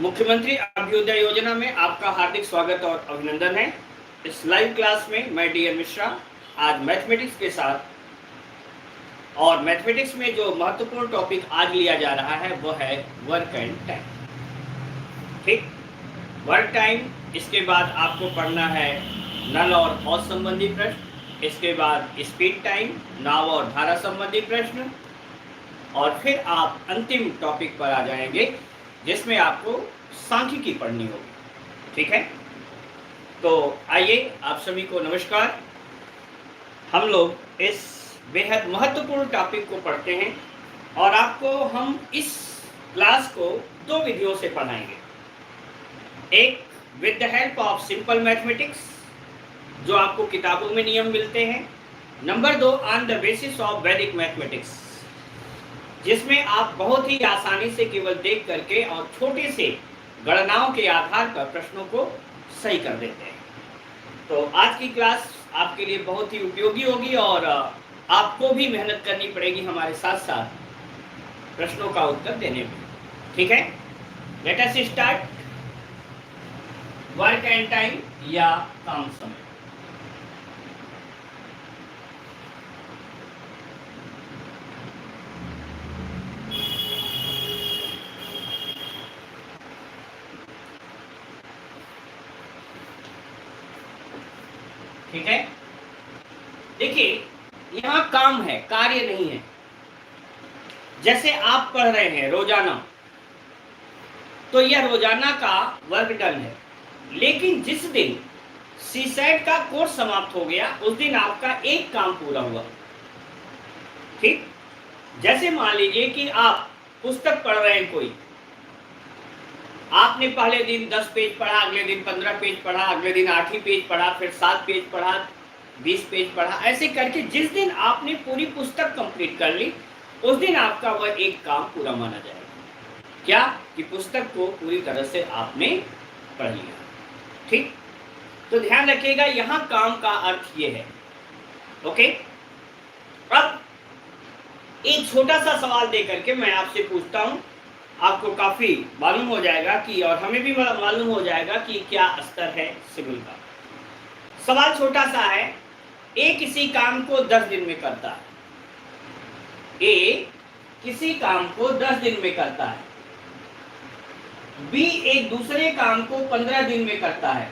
मुख्यमंत्री अभ्युदय योजना में आपका हार्दिक स्वागत और अभिनंदन है। इस लाइव क्लास में मैं डी एम मिश्रा आज मैथमेटिक्स के साथ और मैथमेटिक्स में जो महत्वपूर्ण टॉपिक आज लिया जा रहा है वो है वर्क एंड टाइम। ठीक, वर्क टाइम, इसके बाद आपको पढ़ना है नल और पॉज संबंधी प्रश्न, इसके बाद स्पीड टाइम, नाव और धारा संबंधी प्रश्न, और फिर आप अंतिम टॉपिक पर आ जाएंगे जिसमें आपको सांख्यिकी पढ़नी होगी। ठीक है, तो आइए आप सभी को नमस्कार। हम लोग इस बेहद महत्वपूर्ण टॉपिक को पढ़ते हैं और आपको हम इस क्लास को दो विधियों से पढ़ाएंगे। एक with the help of simple mathematics जो आपको किताबों में नियम मिलते हैं, नंबर दो ऑन द बेसिस ऑफ वैदिक मैथमेटिक्स जिसमें आप बहुत ही आसानी से केवल देख करके और छोटे से गणनाओं के आधार पर प्रश्नों को सही कर देते हैं। तो आज की क्लास आपके लिए बहुत ही उपयोगी होगी और आपको भी मेहनत करनी पड़ेगी हमारे साथ साथ प्रश्नों का उत्तर देने में। ठीक है, let us start. Work and time या काम समय। ठीक है, देखिए यहाँ काम है, कार्य नहीं है। जैसे आप पढ़ रहे हैं रोजाना, तो यह रोजाना का वर्क डन है, लेकिन जिस दिन सीसेट का कोर्स समाप्त हो गया उस दिन आपका एक काम पूरा हुआ। ठीक, जैसे मान लीजिए कि आप पुस्तक पढ़ रहे हैं, कोई आपने पहले दिन 10 पेज पढ़ा, अगले दिन 15 पेज पढ़ा, अगले दिन 8 ही पेज पढ़ा, फिर 7 पेज पढ़ा, 20 पेज पढ़ा, ऐसे करके जिस दिन आपने पूरी पुस्तक कंप्लीट कर ली उस दिन आपका वह एक काम पूरा माना जाएगा। क्या कि पुस्तक को पूरी तरह से आपने पढ़ लिया। ठीक, तो ध्यान रखिएगा यहाँ काम का अर्थ ये है। ओके, अब एक छोटा सा सवाल दे करके मैं आपसे पूछता हूं, आपको काफी मालूम हो जाएगा कि और हमें भी मालूम हो जाएगा कि क्या स्तर है सिविल का। सवाल छोटा सा है, ए किसी काम को 10 दिन में करता है। ए किसी काम को 10 दिन में करता है। बी एक दूसरे काम को 15 दिन में करता है।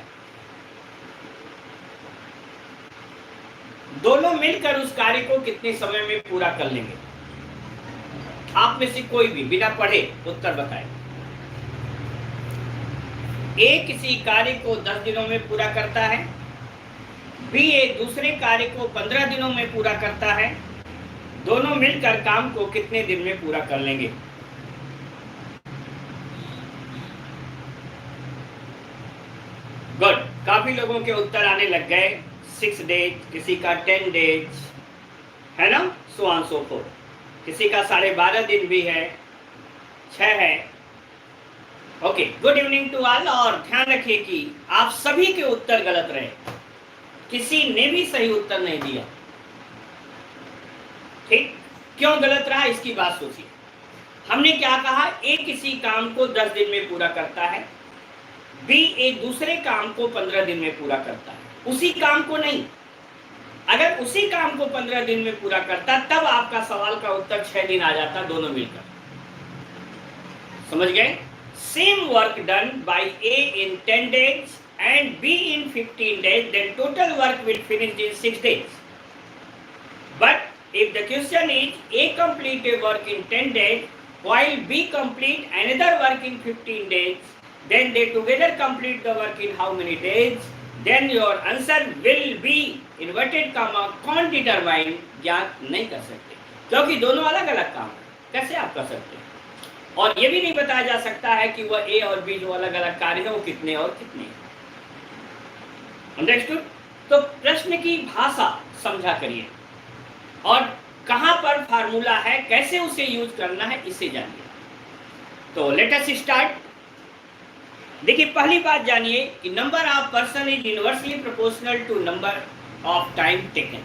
दोनों मिलकर उस कार्य को कितने समय में पूरा कर लेंगे? आप में से कोई भी बिना पढ़े उत्तर बताए। ए किसी कार्य को 10 दिनों में पूरा करता है, बी एक दूसरे कार्य को 15 दिनों में पूरा करता है। दोनों मिलकर काम को कितने दिन में पूरा कर लेंगे? गुड, काफी लोगों के उत्तर आने लग गए। 6 डेज, किसी का 10 डेज है ना, सो ऑन सो फोर्थ। किसी का 12.5 दिन भी है, 6 है। Okay, good evening to all. और ध्यान रखिए कि आप सभी के उत्तर गलत रहे, किसी ने भी सही उत्तर नहीं दिया। ठीक, क्यों गलत रहा इसकी बात सोचिए। हमने क्या कहा, ए किसी काम को 10 दिन में पूरा करता है, बी एक दूसरे काम को 15 दिन में पूरा करता है। उसी काम को नहीं, अगर उसी काम को 15 दिन में पूरा करता तब आपका सवाल का उत्तर 6 दिन आ जाता, दोनों मिलकर। समझ गए? Same work done by A in 10 days and B in 15 days, then total work will finish in 6 days. But if the question is A complete a work in 10 days while B complete another work in 15 days, then they together complete the work in how many days? Then your answer will be inverted comma कौन determine ज्ञात नहीं कर सकते, क्योंकि दोनों अलग अलग काम है। कैसे आप कर सकते हैं? और ये भी नहीं बताया जा सकता है कि वह ए और बी जो अलग अलग कार्य है वो कितने और कितने। अंडरस्टूड? तो प्रश्न की भाषा समझा करिए और कहां पर फार्मूला है, कैसे उसे यूज करना है, इसे जानिए। तो लेट अस स्टार्ट। देखिए, पहली बात जानिए कि number of person is inversely proportional to number of time taken.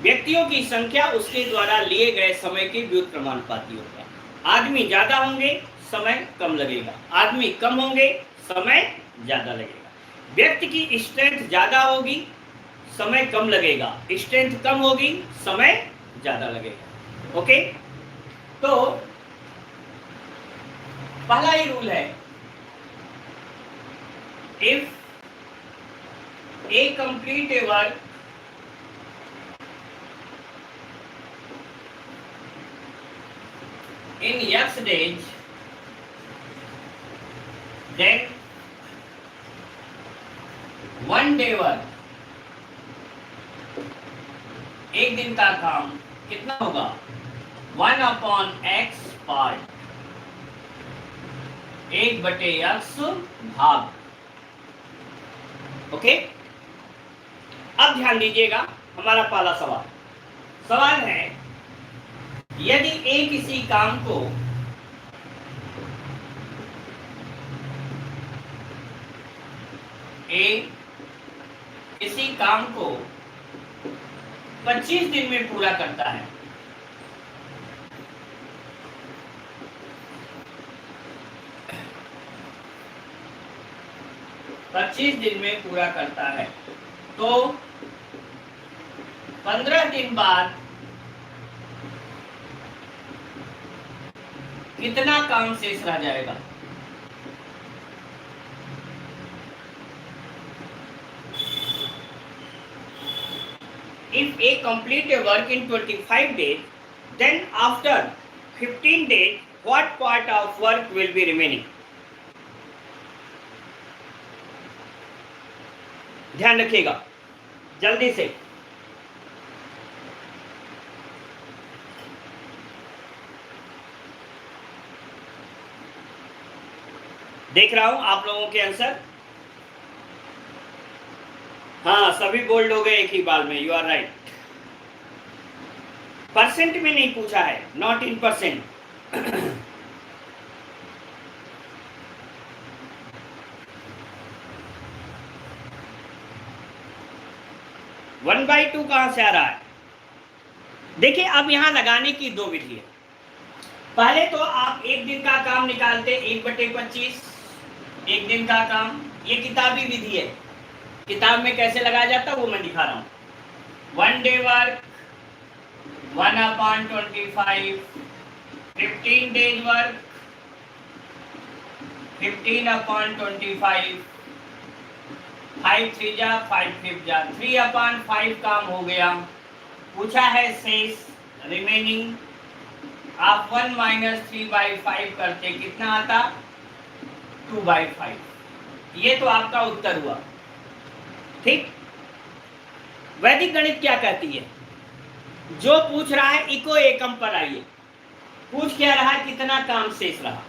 व्यक्तियों की संख्या उसके द्वारा लिए गए समय के व्युत्क्रमानुपाती होगा। आदमी ज्यादा होंगे, समय कम लगेगा। आदमी कम होंगे, समय ज्यादा लगेगा। व्यक्ति की स्ट्रेंथ ज्यादा होगी, समय कम लगेगा। स्ट्रेंथ कम होगी, समय ज्यादा लगेगा। ओके, तो पहला ही रूल है, if A complete a work in X days, then one day work, एक दिन का काम कितना होगा? 1/x पार्ट, 1/x भाग। ओके, अब ध्यान दीजिएगा, हमारा पहला सवाल है, यदि ए किसी काम को ए किसी काम को 25 दिन में पूरा करता है, तो 15 दिन बाद कितना काम शेष रह जाएगा? If A complete a work in 25 days, then after 15 days, what part of work will be remaining? ध्यान रखिएगा, जल्दी से। देख रहा हूं आप लोगों के आंसर। हाँ, सभी बोल्ड हो गए एक ही बार में। You are right. परसेंट में नहीं पूछा है, नॉट इन परसेंट। 1/2 कहां से आ रहा है? देखिए, अब यहां लगाने की दो विधि है। पहले तो आप एक दिन का काम निकालते, 1/25 एक दिन का काम। ये किताबी विधि है, किताब में कैसे लगाया जाता है वो मैं दिखा रहा हूं। 1 day वर्क 1/25, 15 days वर्क 15/25, 5 3 जा 5 5 जा 3/5 काम हो गया। पूछा है शेष रिमेनिंग, आप 1 - 3/5 करते कितना आता? 2/5। ये तो आपका उत्तर हुआ। ठीक, वैदिक गणित क्या कहती है? जो पूछ रहा है इको एकम पर आइए। पूछ क्या रहा है? कितना काम शेष रहा?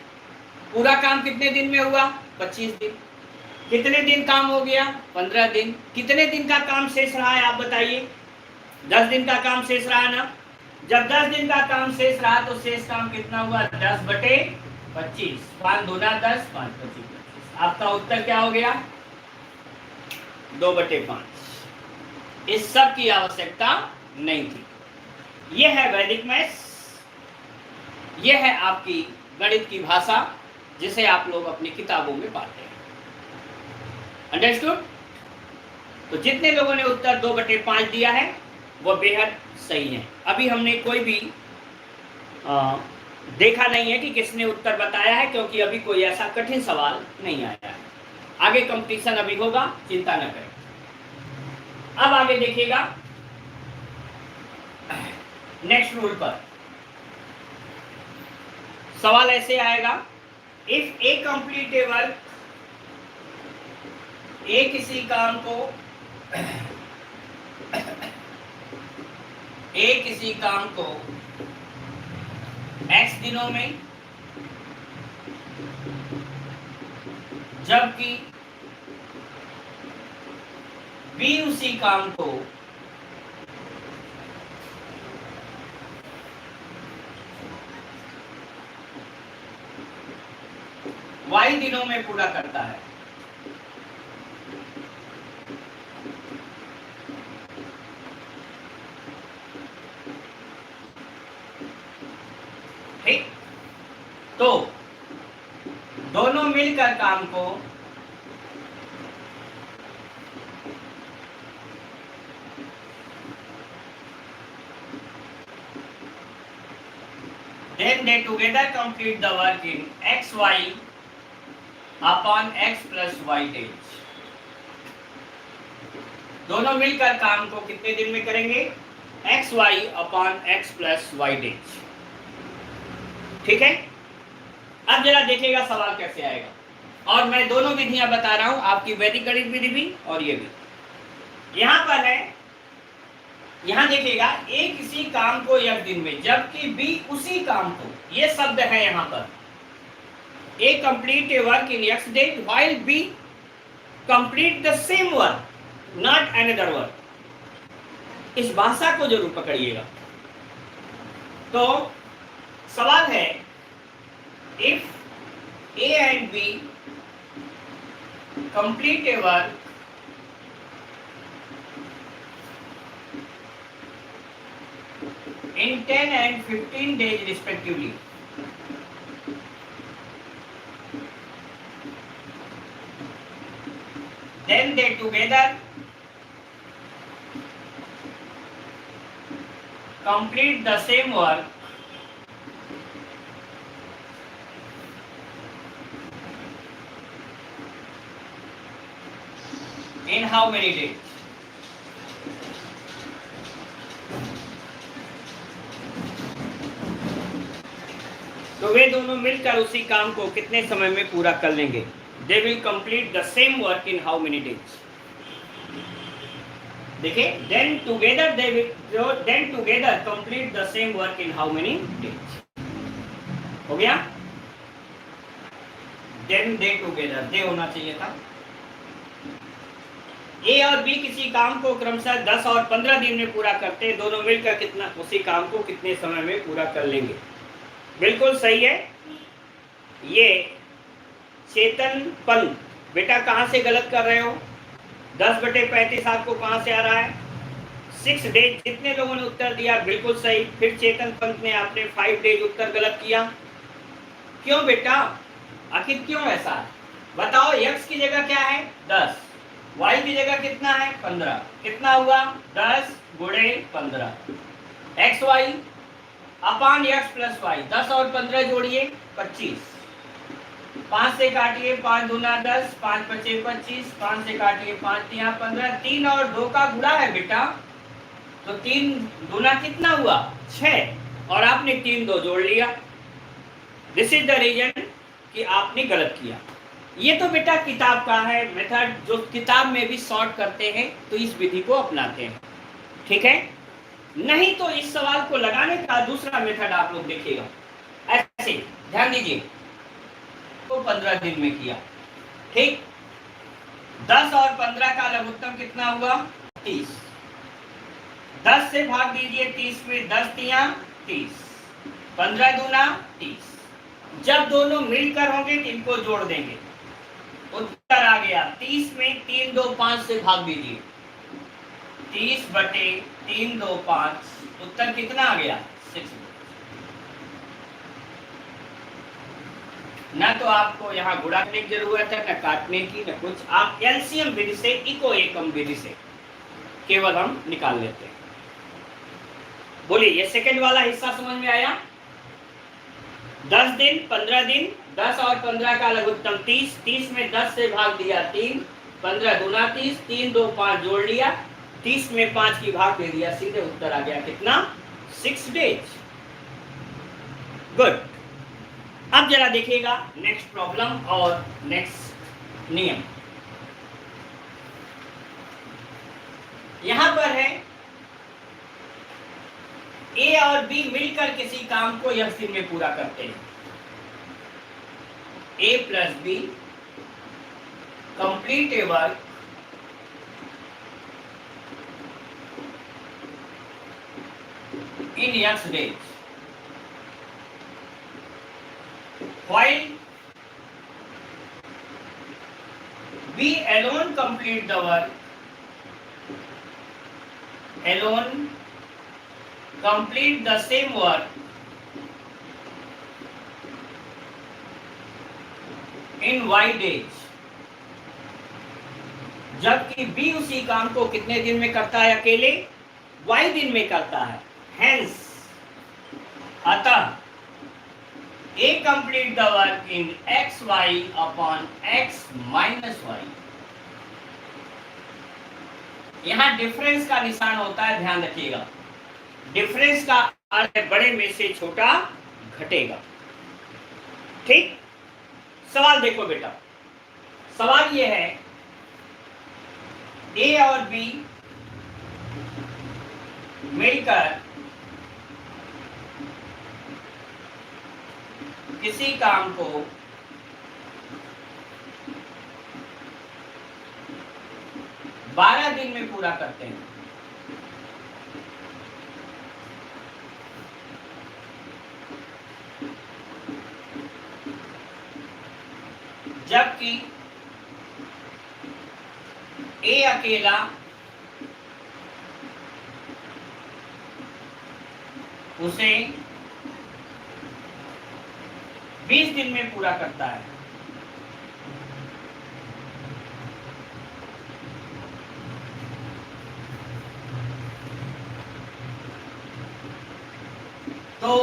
पूरा काम कितने दिन में हुआ? 25 दिन। कितने दिन काम हो गया? 15 दिन। कितने दिन का काम शेष रहा है आप बताइए? 10 दिन का काम शेष रहा ना। जब 10 दिन का काम शेष रहा तो शेष काम कितना हुआ? 10/25। 5 दूना 10, 5 25 25। आपका उत्तर क्या हो गया? 2/5। इस सब की आवश्यकता नहीं थी। यह है वैदिक मैथ्स, यह है आपकी गणित की भाषा, जिसे आप लोग अपनी किताबों में पाते हैं। अंडरस्टूड? तो जितने लोगों ने उत्तर 2/5 दिया है वो बेहद सही है। अभी हमने कोई भी देखा नहीं है कि किसने उत्तर बताया है, क्योंकि अभी कोई ऐसा कठिन सवाल नहीं आया है। आगे कंपटीशन अभी होगा, चिंता न करें। अब आगे देखिएगा नेक्स्ट रूल पर। सवाल ऐसे आएगा, if A complete a work, A किसी काम को x दिनों में, जबकि B उसी काम को y दिनों में पूरा करता है। ठीक, तो दोनों मिलकर काम को then they together complete the work in xy upon x plus y days। दोनों मिलकर काम को कितने दिन में करेंगे? xy upon x plus y days। ठीक है, अब जरा देखिएगा सवाल कैसे आएगा। और मैं दोनों विधियां बता रहा हूं, आपकी वैदिक गणित विधि भी और ये भी। यहां पर है, यहां देखिएगा ए किसी काम को एक दिन में, जबकि बी उसी काम को, ये शब्द है यहां पर, A complete a work in X days while B complete the same work not another work. इस भाषा को जरूर पकड़िएगा। तो सवाल है, if A and B complete a work in 10 and 15 days respectively, then they together complete the same work in how many days? तो वे दोनों मिलकर उसी काम को कितने समय में पूरा कर लेंगे? They will complete the same work in how many days? देखिए, then together complete the same work in how many days? हो गया? Then they together, they होना चाहिए था। ए और बी किसी काम को क्रमशः 10 और 15 दिन में पूरा करते हैं, दोनों मिलकर कितना उसी काम को कितने समय में पूरा कर लेंगे? बिल्कुल सही है। ये चेतन पंत, बेटा कहां से गलत कर रहे हो? 10/35 आपको कहां से आ रहा है? 6 डेज। जितने लोगों ने उत्तर दिया बिल्कुल सही। फिर चेतन पंत ने आपने 5 डेज उत्तर गलत किया। क्यों बेटा, आखिर क्यों ऐसा? बताओ। x की जगह क्या है? 10, y की जगह कितना है? 15। कितना हुआ? 10 गुणे 15 xy अपान x प्लस वाई। 10 और 15 जोड़िए 25। 5 से काटिए, 5 दूना 10, 5 बचे 25, 5 से काटिए 5 तिया 15, 3 और 2 का गुणा है बेटा, तो 3 दूना कितना हुआ? 6, और आपने 3 2 जोड़ लिया। दिस इज द रीजन कि आपने गलत किया। ये तो बेटा किताब का है मेथड, जो किताब में भी सॉर्ट करते हैं तो इस विधि को अपनाते हैं। ठीक है, नहीं तो इस सवाल को लगाने का दूसरा मेथड आप लोग देखिएगा। ऐसे ध्यान दीजिए, तो 15 दिन में किया। ठीक, 10 और 15 का लघुत्तम कितना हुआ? 30। 10 से भाग दीजिए 30 में, 10 तिया 30, 15 दूना 30। जब दोनों मिलकर होंगे तो इनको जोड़ देंगे, उत्तर आ गया 30 में 3 2 5 से भाग दीजिए, 30/3 2 5, उत्तर कितना आ गया? 6। ना तो आपको यहाँ गुणा करने की जरूरत है, न काटने की, न कुछ। आप एलसीएम विधि से, इको एकम विधि से केवल हम निकाल लेते हैं। बोलिए, ये सेकंड वाला हिस्सा समझ में आया? 10 दिन, 15 दिन, 10 और 15 का लघुत्तम 30, 30 में 10 से भाग दिया 3, 15 दूना 30, 3 2 5 जोड़ लिया, 30 में 5 की भाग दे दिया, सीधे उत्तर आ गया कितना? 6 डेज। गुड। अब जरा देखिएगा नेक्स्ट प्रॉब्लम और नेक्स्ट नियम। यहां पर है, ए और बी मिलकर किसी काम को यह दिन में पूरा करते हैं। A plus B complete a work in x days while B alone complete the work, alone complete the same work in Y days, जबकि बी उसी काम को कितने दिन में करता है? अकेले वाई दिन में करता है। हेंस, अतः A complete the work in X Y upon X minus Y. यहां डिफरेंस का निशान होता है, ध्यान रखिएगा। डिफरेंस का अर्थ बड़े में से छोटा घटेगा। ठीक, सवाल देखो बेटा, सवाल यह है ए और बी मिलकर किसी काम को बारह दिन में पूरा करते हैं। जबकि ए अकेला उसे 20 दिन में पूरा करता है। तो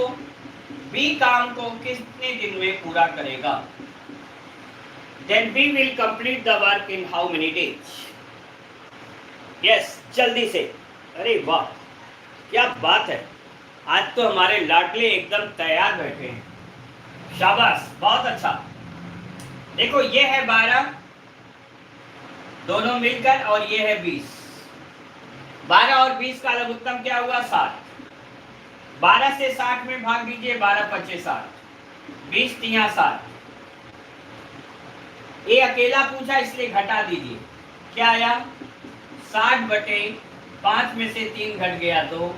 बी काम को कितने दिन में पूरा करेगा? Then B will complete the work in how many days? Yes, जल्दी से। अरे वाह, क्या बात है, आज तो हमारे लाडले एकदम तैयार बैठे हैं। शाबाश, बहुत अच्छा। देखो ये है 12 दोनों मिलकर, और ये है 20। 12 और 20 का लघुत्तम क्या हुआ? 60। 12 से 60 में भाग दीजिए, 12 पच्चीस 60, 20 तिया 60। ये अकेला पूछा इसलिए घटा दीजिए, क्या आया? 60 बटे 5 में से 3 घट गया तो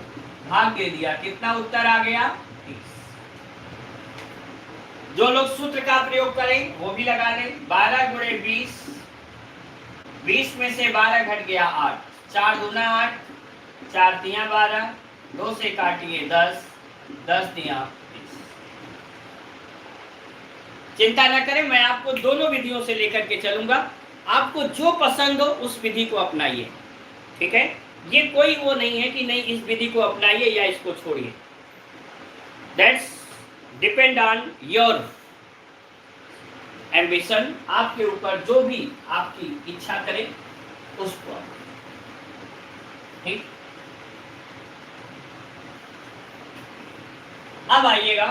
भाग दे दिया, कितना उत्तर आ गया? 30। जो लोग सूत्र का प्रयोग करें वो भी लगा लें। 12 गुणे 20, 20 में से 12 घट गया 8, 4 दूना 8, 4 तिया 12, 2 से काटिए 10, 10 तिया 30। चिंता न करें, मैं आपको दोनों विधियों से लेकर के चलूंगा। आपको जो पसंद हो उस विधि को अपनाइए, ठीक है? ये कोई वो नहीं है कि नहीं इस विधि को अपनाइए या इसको छोड़िए। That's depend on your ambition, आपके ऊपर जो भी आपकी इच्छा करे उसको। ठीक, अब आइएगा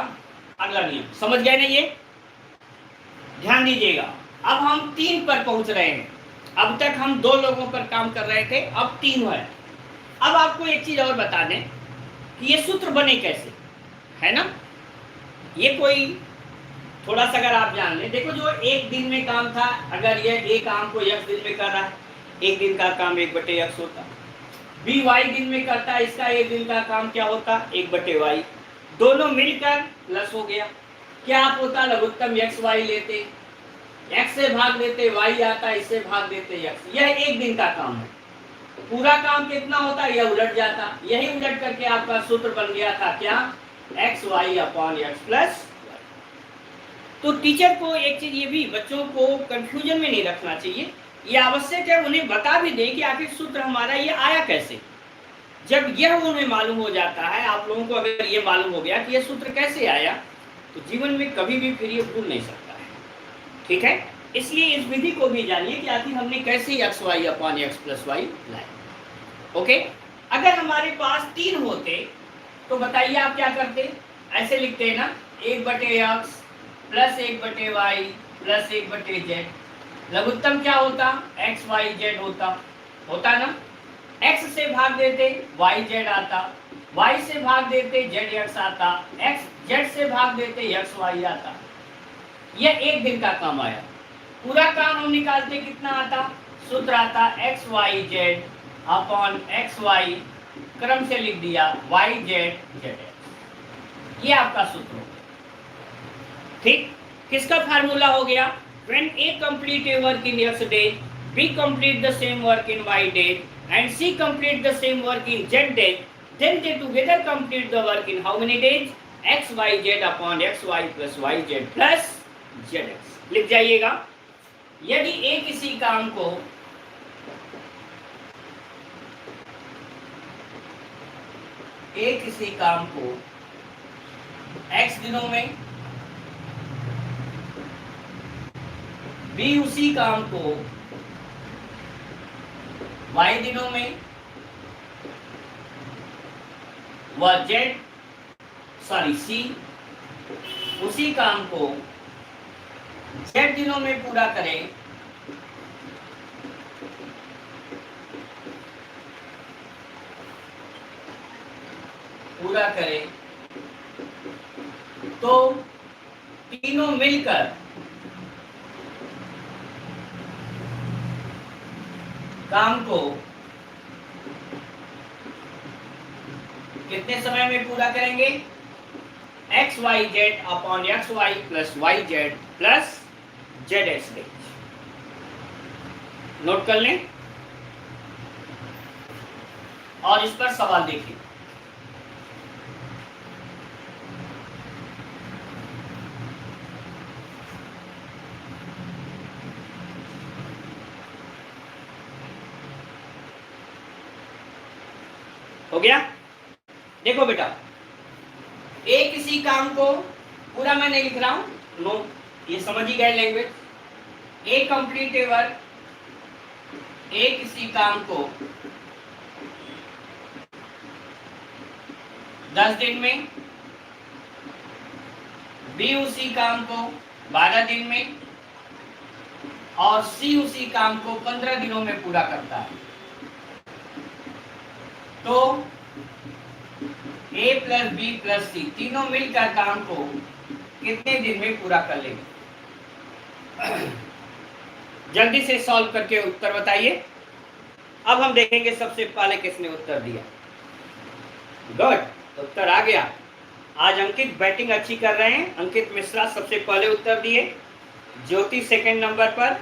अगला नियम। समझ गए ना? ये ध्यान दीजिएगा। अब हम 3 पर पहुंच रहे हैं। अब तक हम 2 लोगों पर काम कर रहे थे, अब 3 है। अब आपको एक चीज और बता दें कि ये सूत्र बने कैसे, है ना? ये कोई थोड़ा सा अगर आप जान लें, देखो जो एक दिन में काम था, अगर ये एक काम को x दिन में कर रहा है, एक दिन का काम 1/x होता। बी y दिन में करता है, इसका एक दिन का काम क्या होता? 1/y। दोनों मिलकर प्लस हो गया, क्या आप होता? लघुत्तम x y लेते, x से भाग देते y आता, इससे भाग देते x। यह एक दिन का काम है। पूरा काम कितना होता? यह उलट जाता। यही उलट करके आपका सूत्र बन गया था क्या? X Y upon X plus. तो टीचर को एक चीज ये भी बच्चों को कंफ्यूजन में नहीं रखना चाहिए, ये आवश्यक है उन्हें बता भी दें कि आखिर सूत्र हमारा ये आया कैसे। जब यह उन्हें मालूम हो जाता है, आप लोगों को अगर ये मालूम हो गया कि यह सूत्र कैसे आया, तो जीवन में कभी भी फिर ये भूल नहीं सकता है। ठीक है, इसलिए इस विधि को भी जानिए कि आखिर हमने कैसे X Y upon X plus Y लाए। ओके, अगर हमारे पास 3 होते तो बताइए आप क्या करते? ऐसे लिखते हैं ना, 1/x plus 1/y plus 1/z। लघुत्तम क्या होता? एक्स वाई जेड होता ना। x से भाग देते y z आता, y से भाग देते z x आता, x z से भाग देते x y आता। यह एक दिन का काम आया। पूरा काम हम निकालते कितना आता? सूत्र आता X Y Z upon X Y, क्रम से लिख दिया y z z x। ये आपका सूत्र हो गया। ठीक, किसका फार्मूला हो गया? When A complete a work in x days, B complete the same work in y days, and C complete the same work in z days, then they together complete the work in how many days? X y z upon x y plus y z plus z x। लिख जाइएगा। यदि ए किसी काम को x दिनों में, B उसी काम को y दिनों में व सी उसी काम को z दिनों में पूरा करें, तो तीनों मिलकर काम को कितने समय में पूरा करेंगे? X Y Z upon X Y plus Y Z plus Z X days. Note कर लें और इस पर सवाल देखिए। हो गया? देखो बेटा, ए किसी काम को, पूरा मैं नहीं लिख रहा हूं, नो, ये समझ ही गए language. A complete a work, A किसी काम को 10 दिन में, बी उसी काम को 12 दिन में और सी उसी काम को 15 दिनों में पूरा करता है। तो ए प्लस बी प्लस सी तीनों मिलकर काम को कितने दिन में पूरा कर लेंगे? जल्दी से सॉल्व करके उत्तर बताइए। अब हम देखेंगे सबसे पहले किसने उत्तर दिया। गुड, उत्तर आ गया। आज अंकित बैटिंग अच्छी कर रहे हैं। अंकित मिश्रा सबसे पहले उत्तर दिए, ज्योति सेकंड नंबर पर,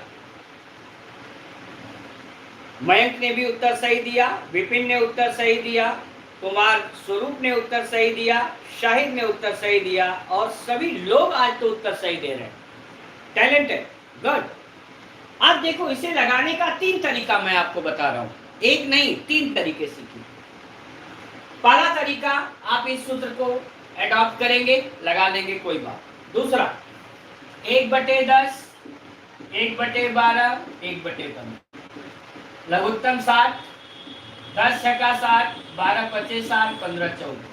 मयंक ने भी उत्तर सही दिया, विपिन ने उत्तर सही दिया, कुमार स्वरूप ने उत्तर सही दिया, शाहिद ने उत्तर सही दिया और सभी लोग आज तो उत्तर सही दे रहे हैं। Talented, good. अब देखो, इसे लगाने का 3 तरीका मैं आपको बता रहा हूं, एक नहीं 3 तरीके सीखिए। पहला तरीका, आप इस सूत्र को एडॉप्ट करेंगे, लगा लेंगे, कोई बात। दूसरा, 1/10, 1/12, 1/15, लघुत्तम 60, 10 छक्का 60, 12 पचे 60, 15 14,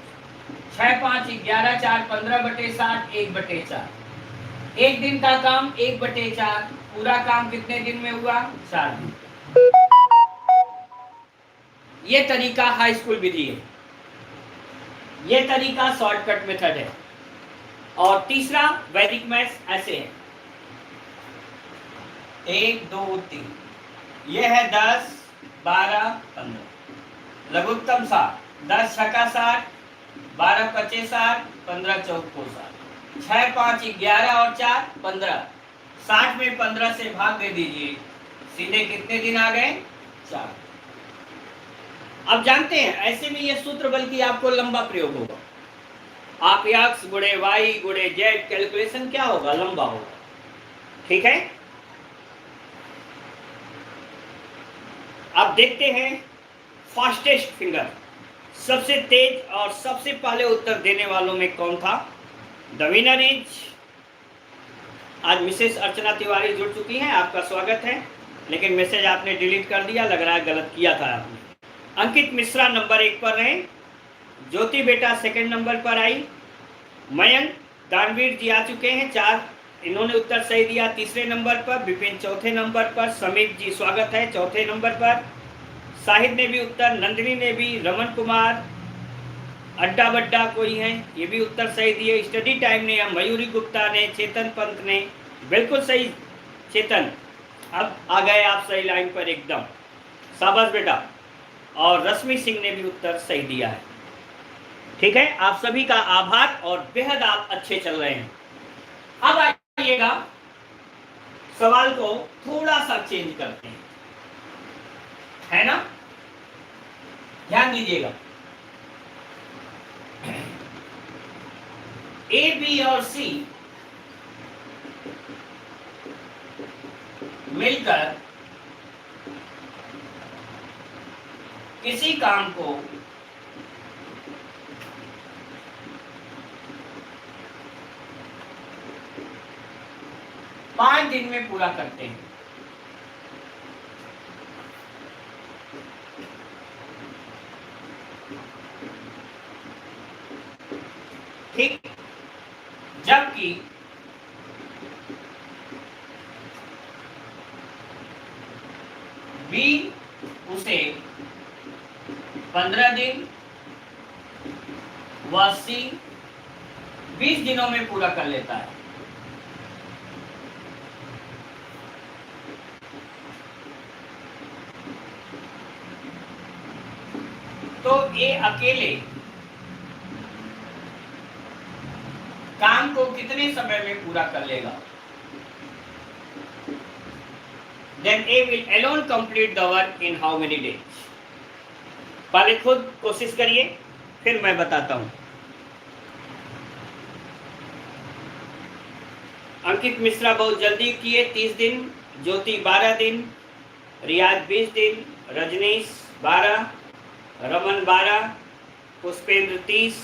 6 5 11 4, 15/60, 1/4। एक दिन का काम 1/4, पूरा काम कितने दिन में हुआ? 4 दिन। ये तरीका हाई स्कूल विधि है, ये तरीका शॉर्टकट मेथड है। और तीसरा वैदिक मैथ्स ऐसे है, 1 2 3, ये है 10 12 15, लघुत्तम 60, 10 छक्का 60, 12 पचे 60, 15 चौको 60, 6 5 11 और 4 15, 60 में 15 से भाग दे दीजिए, सीधे कितने दिन आ गए? 4। अब जानते हैं ऐसे में ये सूत्र बल्कि आपको लंबा प्रयोग होगा। आप एक्स गुणे वाई गुणे जेड कैलकुलेशन क्या होगा? लंबा होगा। ठीक है, अब देखते हैं फास्टेस्ट फिंगर, सबसे तेज और सबसे पहले उत्तर देने वालों में कौन था? द विनर इज, आज मिसेस अर्चना तिवारी जुड़ चुकी हैं, आपका स्वागत है, लेकिन मैसेज आपने डिलीट कर दिया, लग रहा है गलत किया था आपने। अंकित मिश्रा नंबर 1 पर रहे, ज्योति बेटा सेकंड नंबर पर आई, मयंक दानवीर जी आ चुके हैं 4, इन्होंने उत्तर सही दिया 3रे नंबर पर, विपिन 4थे नंबर पर, समीप जी स्वागत है 4थे नंबर पर, साहिद ने भी उत्तर, नंदिनी ने भी, रमन कुमार, अड्डा बड्डा कोई है, ये भी उत्तर सही दिए, स्टडी टाइम ने, मयूरी गुप्ता ने, चेतन पंत ने, बिल्कुल सही चेतन, अब आ गए आप सही लाइन पर एकदम, शाबाश बेटा। और रश्मि सिंह ने भी उत्तर सही दिया है। ठीक है, आप सभी का आभार और बेहद आप अच्छे चल रहे हैं। अब आइएगा सवाल को थोड़ा सा चेंज करते हैं, है ना, ध्यान दीजिएगा। ए बी और सी मिलकर किसी काम को पांच दिन में पूरा करते हैं। ठीक, जबकि बी उसे 15 दिन व सी 20 दिनों में पूरा कर लेता है। तो ए अकेले काम को कितने समय में पूरा कर लेगा? Then A will alone complete the work in how many days? पहले खुद कोशिश करिए, फिर मैं बताता हूं। अंकित मिश्रा बहुत जल्दी किए, 30 दिन, ज्योति 12 दिन, रियाज 20 दिन, रजनीश 12, रमन 12, पुष्पेंद्र 30,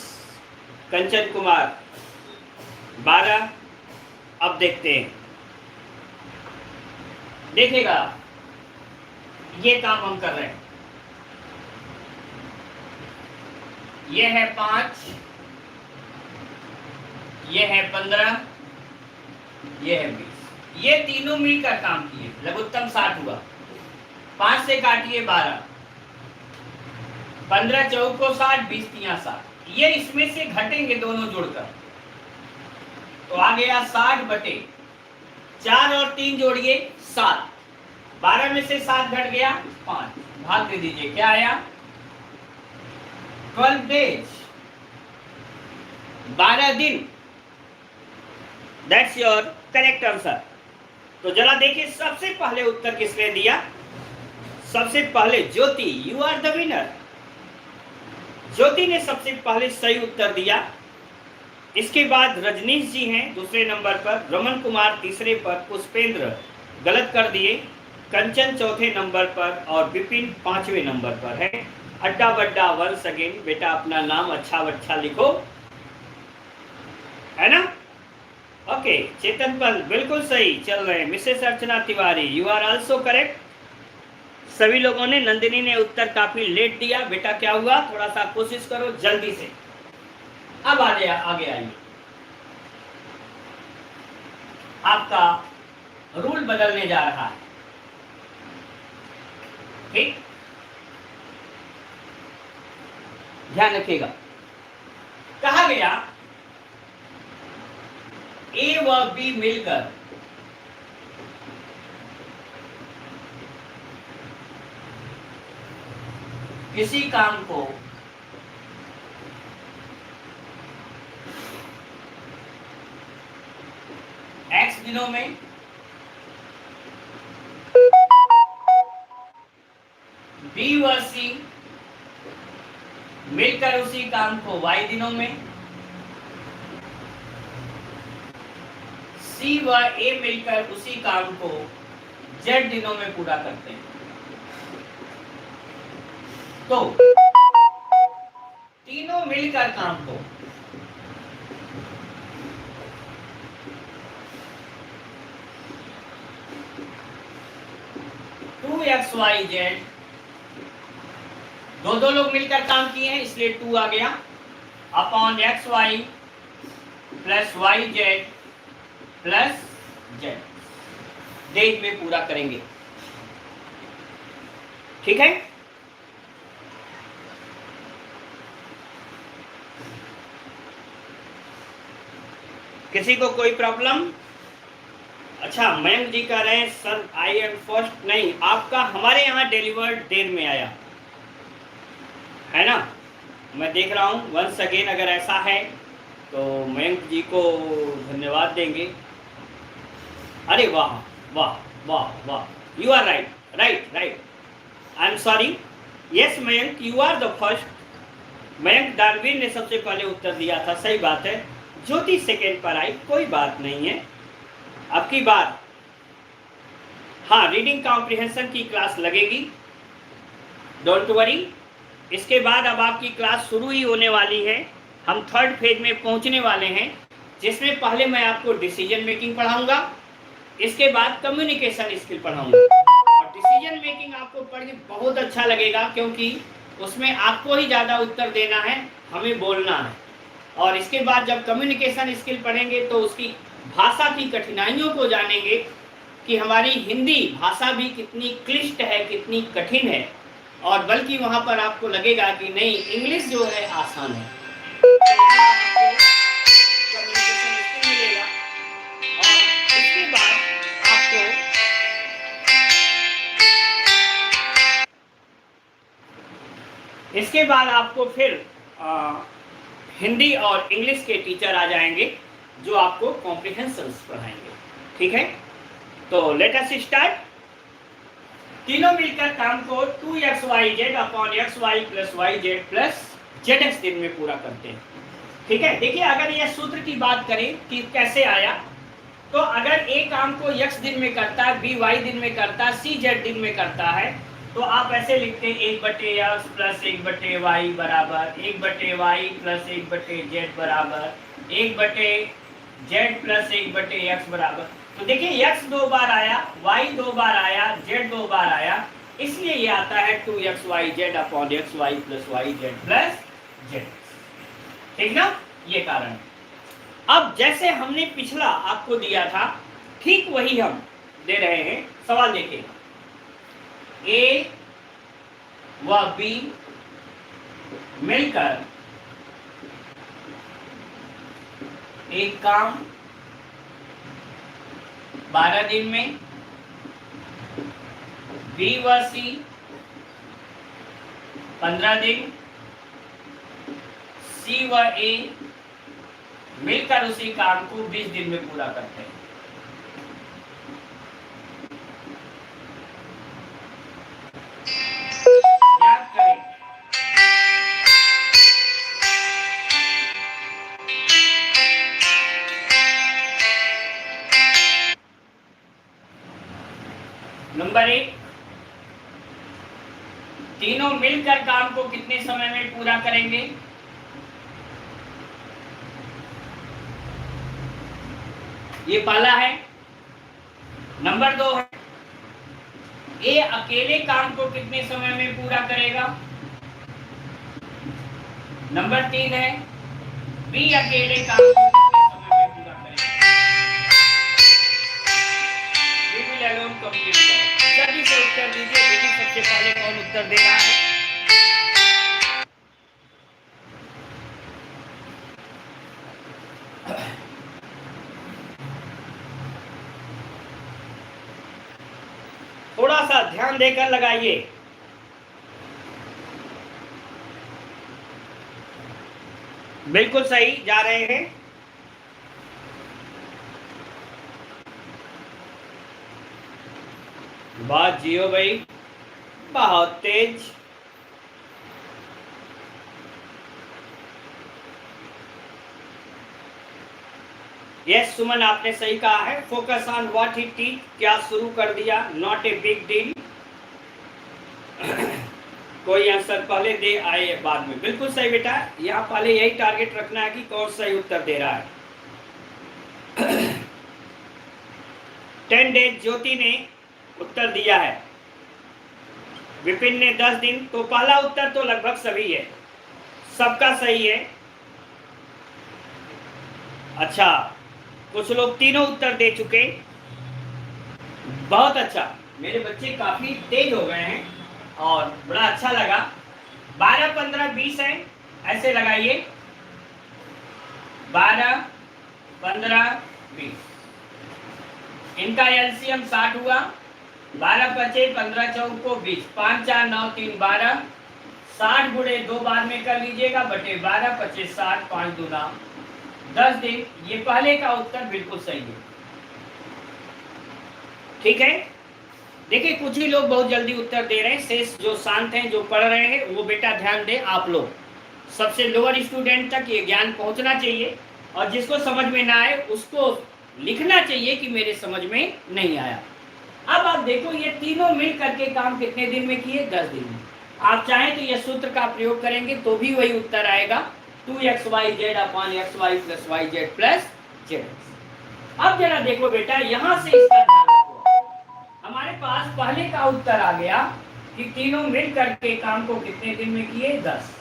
कंचन कुमार 12। अब देखते हैं, देखेगा ये काम हम कर रहे हैं। ये है 5, ये है 15, ये है 20। ये तीनों मिलकर काम किए, लघुत्तम 60 हुआ। 5 से काटिए 12, 15 चौक को 60, 20 तिया 60। ये इसमें से घटेंगे दोनों जुड़कर, तो आ गया 60 बटे 4 और 3 जोड़िए 7। 12 में से 7 घट गया 5, भाग दे दीजिए, क्या आया? 12 डेज, 12 दिन। That's your correct answer. तो जरा देखिए, सबसे पहले उत्तर किसने दिया? सबसे पहले ज्योति, यू आर द विनर। ज्योति ने सबसे पहले सही उत्तर दिया। इसके बाद रजनीश जी हैं दूसरे नंबर पर, रमन कुमार तीसरे पर, पुष्पेंद्र गलत कर दिए, कंचन चौथे नंबर पर और विपिन 5वें नंबर पर है। अड्डा बड्डा वंस अगेन, बेटा अपना नाम अच्छा लिखो, है ना? ओके, चेतन पल बिल्कुल सही चल रहे हैं। Mrs Archana Tiwari, you are also correct. सभी लोगों ने, नंदिनी ने उत्तर काफी लेट दिया। बेटा क्या हुआ, थोड़ा सा कोशिश करो जल्दी से। अब आगे आइए, आपका रूल बदलने जा रहा है। ठीक, ध्यान रखिएगा। कहा गया ए व बी मिलकर किसी काम को x दिनों में B व C मिलकर उसी काम को y दिनों में, C व A मिलकर उसी काम को z दिनों में पूरा करते हैं। तो तीनों मिलकर काम को टू एक्स वाई जेड, दो लोग मिलकर काम किए हैं इसलिए 2 आ गया, upon X Y plus Y Z plus Z, days में पूरा करेंगे। ठीक है, किसी को कोई प्रॉब्लम? अच्छा, मयंक जी कह रहे हैं सर आई एम फर्स्ट। नहीं, आपका हमारे यहाँ डिलीवर्ड देर में आया है ना, मैं देख रहा हूँ। वंस अगेन अगर ऐसा है तो मयंक जी को धन्यवाद देंगे। अरे वाह वाह वाह वाह, you are right right right, I am sorry. Yes Mayank, you are the first. Mayank Darwin ने सबसे पहले उत्तर दिया था, सही बात है। ज्योति सेकेंड पर आई, कोई बात नहीं है। अब की बार हाँ, रीडिंग कॉम्प्रिहेंशन की क्लास लगेगी, डोंट वरी। इसके बाद अब आपकी क्लास शुरू ही होने वाली है। हम थर्ड फेज में पहुंचने वाले हैं, जिसमें पहले मैं आपको डिसीजन मेकिंग पढ़ाऊंगा, इसके बाद कम्युनिकेशन स्किल पढ़ाऊंगा। और डिसीजन मेकिंग आपको पढ़ के बहुत अच्छा लगेगा, क्योंकि उसमें आपको ही ज़्यादा उत्तर देना है, हमें बोलना है। और इसके बाद जब कम्युनिकेशन स्किल पढ़ेंगे तो उसकी भाषा की कठिनाइयों को जानेंगे कि हमारी हिंदी भाषा भी कितनी क्लिष्ट है, कितनी कठिन है। और बल्कि वहाँ पर आपको लगेगा कि नहीं, इंग्लिश जो है आसान है। कम्युनिकेशन स्किल मिलेगा। और इसके बाद आपको फिर हिंदी और इंग्लिश के टीचर आ जाएंगे, जो आपको कॉम्प्रिहेंशंस पढ़ाएंगे। ठीक है, तो लेट अस स्टार्ट। तीनों मिलकर काम को 2xyz upon xy plus yz plus zx दिन में पूरा करते हैं। ठीक है, देखिए अगर यह सूत्र की बात करें कि कैसे आया, तो अगर ए काम को x दिन में करता है, b y दिन में करता है, c z दिन में करता है, तो आप ऐसे लिखते हैं 1/x प्लस 1/y बराबर 1/y प्लस 1/z बराबर 1/z प्लस 1/x बराबर। तो देखिए x 2 बार आया, y 2 बार आया, z 2 बार आया, इसलिए ये आता है 2xyz upon xy plus yz plus z। ठीक ना, ये कारण है। अब जैसे हमने पिछला आपको दिया था, ठीक वही हम दे रहे हैं। सवाल देखिए, ए व बी मिलकर एक काम 12 दिन में, बी व सी 15 दिन, सी व ए मिलकर उसी काम को 20 दिन में पूरा करते हैं। याद करें, नंबर 1, तीनों मिलकर काम को कितने समय में पूरा करेंगे? ये पहला है। नंबर 2 है, ए अकेले काम को कितने समय में पूरा करेगा? नंबर 3 है, बी अकेले काम को कितने समय में पूरा करेगा? We will alone complete that। जल्दी से उत्तर दीजिए। देखिए सबसे पहले कौन उत्तर दे रहा है। थोड़ा सा ध्यान देकर लगाइए। बिल्कुल सही जा रहे हैं। बात जियो भाई, बहुत तेज। यस सुमन, आपने सही कहा है। Focus on what he teach, क्या शुरू कर दिया, नॉट ए बिग डील। कोई आंसर पहले दे आए बाद में, बिल्कुल सही बेटा। यहाँ पहले यही टारगेट रखना है कि कौन सही उत्तर दे रहा है। 10 डेज ज्योति ने उत्तर दिया है, विपिन ने 10 दिन। तो पहला उत्तर तो लगभग सभी है, सबका सही है। अच्छा, कुछ लोग तीनों उत्तर दे चुके, बहुत अच्छा। मेरे बच्चे काफी तेज हो गए हैं और बड़ा अच्छा लगा। 12, 15, 20 है, ऐसे लगाइए। 12, 15, 20। इनका एलसीएम 60 हुआ। 12 बचे, 15 चौक को 20, 5 4 9 3 12। 60 गुणे 2 बार में कर लीजिएगा, बटे 12 25 60, 5 दूना 10 दिन। ये पहले का उत्तर बिल्कुल सही है। ठीक है, देखिए कुछ ही लोग बहुत जल्दी उत्तर दे रहे हैं। शेष जो शांत हैं, जो पढ़ रहे हैं, वो बेटा ध्यान दें। आप लोग सबसे लोअर स्टूडेंट तक ये ज्ञान पहुंचना चाहिए, और जिसको समझ में ना आए उसको लिखना चाहिए कि मेरे समझ में नहीं आया। अब आप देखो ये तीनों मिल करके काम कितने दिन में किए? 10 दिन में। आप चाहें तो ये सूत्र का प्रयोग करेंगे तो भी वही उत्तर आएगा, 2xyz upon xy plus yz plus z। अब जरा देखो बेटा, यहां से इसका ध्यान रखो, हमारे पास पहले का उत्तर आ गया कि तीनों मिल करके काम को कितने दिन में किए? 10।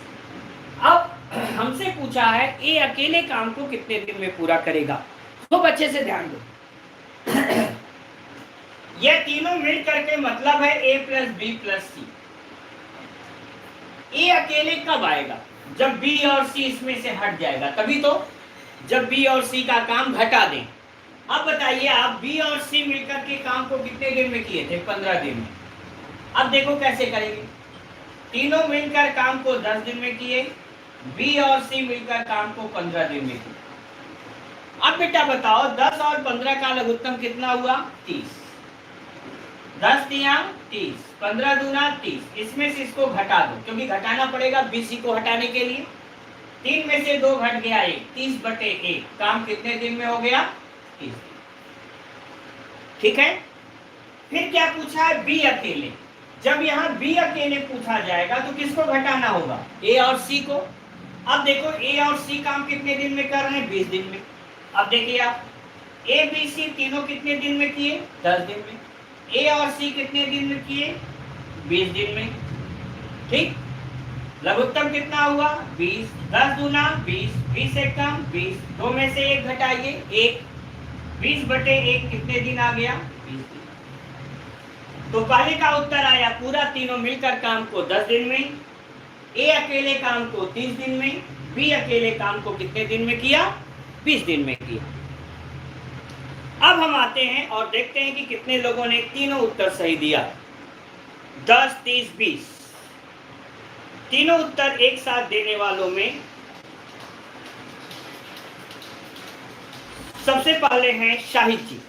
अब हमसे पूछा है ए अकेले काम को कितने दिन में पूरा करेगा। खूब अच्छे से ध्यान दो, ये तीनों मिल करके मतलब है ए प्लस बी प्लस सी। ए अकेले कब आएगा? जब बी और सी इसमें से हट जाएगा, तभी तो, जब बी और सी का काम घटा दें। अब बताइए आप, बी और सी मिलकर के काम को कितने दिन में किए थे? 15 दिन में। अब देखो कैसे करेंगे, तीनों मिलकर काम को 10 दिन में किए, बी और सी मिलकर काम को 15 दिन में किए। अब बेटा बताओ 10 और 15 का लघुत्तम कितना हुआ? 30। 10 तिया 30, 15 दूना 30। इसमें से इसको घटा दो, क्योंकि घटाना पड़ेगा बीसी को हटाने के लिए। 3 में से 2 घट गया 1, 30/1। काम कितने दिन में हो गया? 30। ठीक है। फिर क्या पूछा है? बी अकेले। जब यहाँ बी अकेले पूछा जाएगा तो किसको घटाना होगा? ए और सी को। अब देखो ए और सी काम कितने दिन में कर रहे हैं? 20 दिन में। अब देखिए आप, ए बी सी तीनों कितने दिन में किए? 10 दिन में। ए और सी कितने दिन में किए? 20 दिन में। ठीक, लघुत्तम कितना हुआ? 20। 10 दूना 20, 20 एक कम 20, 2 में से 1 घटाइए 1, 20/1 कितने दिन आ गया? 20 दिन। तो पहले का उत्तर आया पूरा तीनों मिलकर काम को 10 दिन में, ए अकेले काम को 30 दिन में, बी अकेले काम को कितने दिन में किया? 20 दिन में किया। अब हम आते हैं और देखते हैं कि कितने लोगों ने तीनों उत्तर सही दिया। 10, 30, 20 तीनों उत्तर एक साथ देने वालों में सबसे पहले हैं शाहिद जी।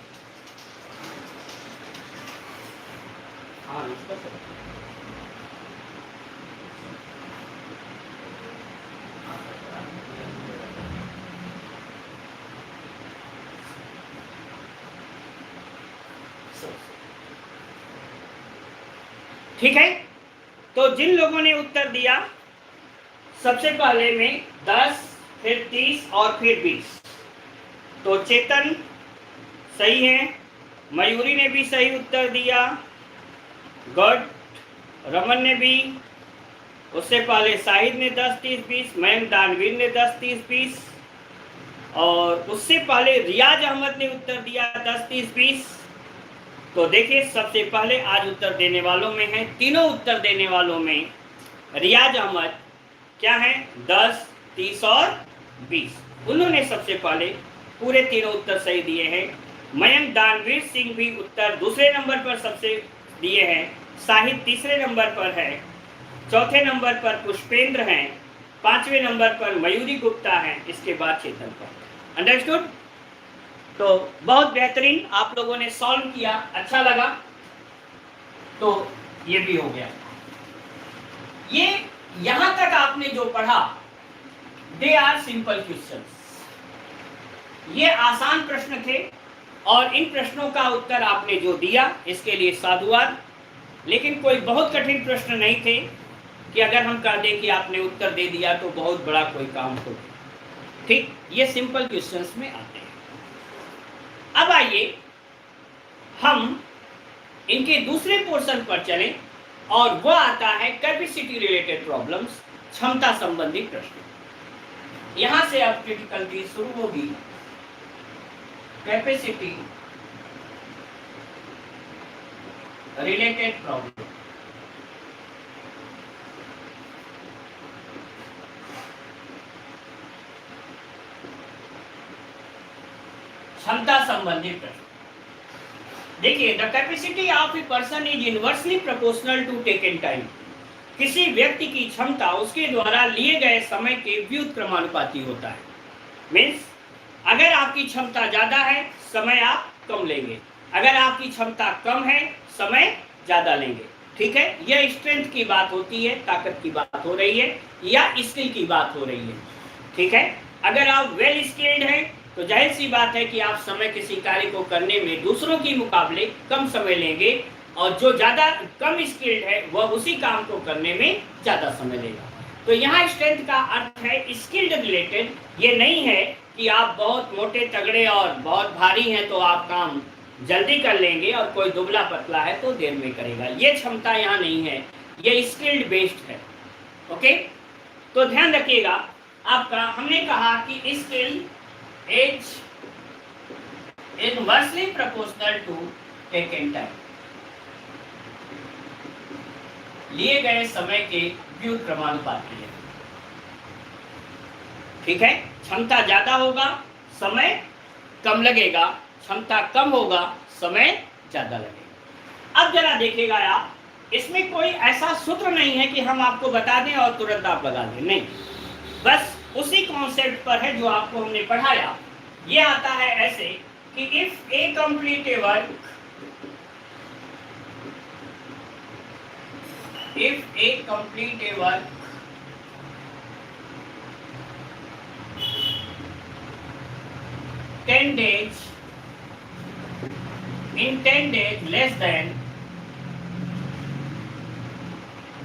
ठीक है, तो जिन लोगों ने उत्तर दिया सबसे पहले में 10, फिर 30 और फिर 20, तो चेतन सही है, मयूरी ने भी सही उत्तर दिया, गढ़ रमन ने भी, उससे पहले शाहिद ने 10, 30, 20, मयंक दानवीर ने 10, 30, 20 और उससे पहले रियाज अहमद ने उत्तर दिया 10, 30, 20। तो देखिए सबसे पहले आज उत्तर देने वालों में है, तीनों उत्तर देने वालों में रियाज अहमद क्या है? 10, 30 और 20। उन्होंने सबसे पहले पूरे तीनों उत्तर सही दिए हैं। मयंक दानवीर सिंह भी उत्तर दूसरे नंबर पर सबसे दिए हैं, शाहिद तीसरे नंबर पर है, चौथे नंबर पर पुष्पेंद्र हैं, 5वें नंबर पर मयूरी गुप्ता हैं, इसके बाद चेतन पर। अंडरस्टूड? तो बहुत बेहतरीन आप लोगों ने सॉल्व किया, अच्छा लगा। तो ये भी हो गया। ये यहां तक आपने जो पढ़ा, दे आर सिंपल क्वेश्चंस, ये आसान प्रश्न थे और इन प्रश्नों का उत्तर आपने जो दिया इसके लिए साधुवाद। लेकिन कोई बहुत कठिन प्रश्न नहीं थे कि अगर हम कह दें कि आपने उत्तर दे दिया तो बहुत बड़ा कोई काम हो। ठीक, ये सिंपल क्वेश्चंस में आते हैं। अब आइए हम इनके दूसरे पोर्शन पर चलें और वह आता है कैपेसिटी रिलेटेड प्रॉब्लम्स, क्षमता संबंधी प्रश्न। यहां से अब क्रिटिकल शुरू होगी। Capacity related problem. क्षमता संबंधी प्रश्न। देखिए, the capacity of a person is inversely proportional to taken time. किसी व्यक्ति की क्षमता उसके द्वारा लिए गए समय के व्युत्क्रमानुपाती होता है। मीन्स अगर आपकी क्षमता ज्यादा है समय आप कम लेंगे, अगर आपकी क्षमता कम है समय ज्यादा लेंगे। ठीक है, यह स्ट्रेंथ की बात होती है, ताकत की बात हो रही है या स्किल की बात हो रही है। ठीक है, अगर आप वेल स्किल्ड हैं तो जाहिर सी बात है कि आप समय किसी कार्य को करने में दूसरों के मुकाबले कम समय लेंगे, और जो ज़्यादा कम स्किल्ड है वह उसी काम को करने में ज़्यादा समय लेगा। तो यहाँ स्ट्रेंथ का अर्थ है स्किल्ड रिलेटेड। ये नहीं है कि आप बहुत मोटे तगड़े और बहुत भारी हैं तो आप काम जल्दी कर लेंगे, और कोई दुबला पतला है तो देर में करेगा। ये क्षमता यहाँ नहीं है, ये स्किल्ड बेस्ड है। ओके, तो ध्यान रखिएगा आपका, हमने कहा कि skill is inversely proportional to taken time, लिए गए समय के व्युत्क्रमानुपाती है। ठीक है, क्षमता ज्यादा होगा समय कम लगेगा, क्षमता कम होगा समय ज्यादा लगेगा। अब जरा देखिएगा आप, इसमें कोई ऐसा सूत्र नहीं है कि हम आपको बता दें और तुरंत आप लगा दें, नहीं, बस उसी कॉन्सेप्ट पर है जो आपको हमने पढ़ाया। ये आता है ऐसे कि if A complete a work, if a complete a work in 10 days less than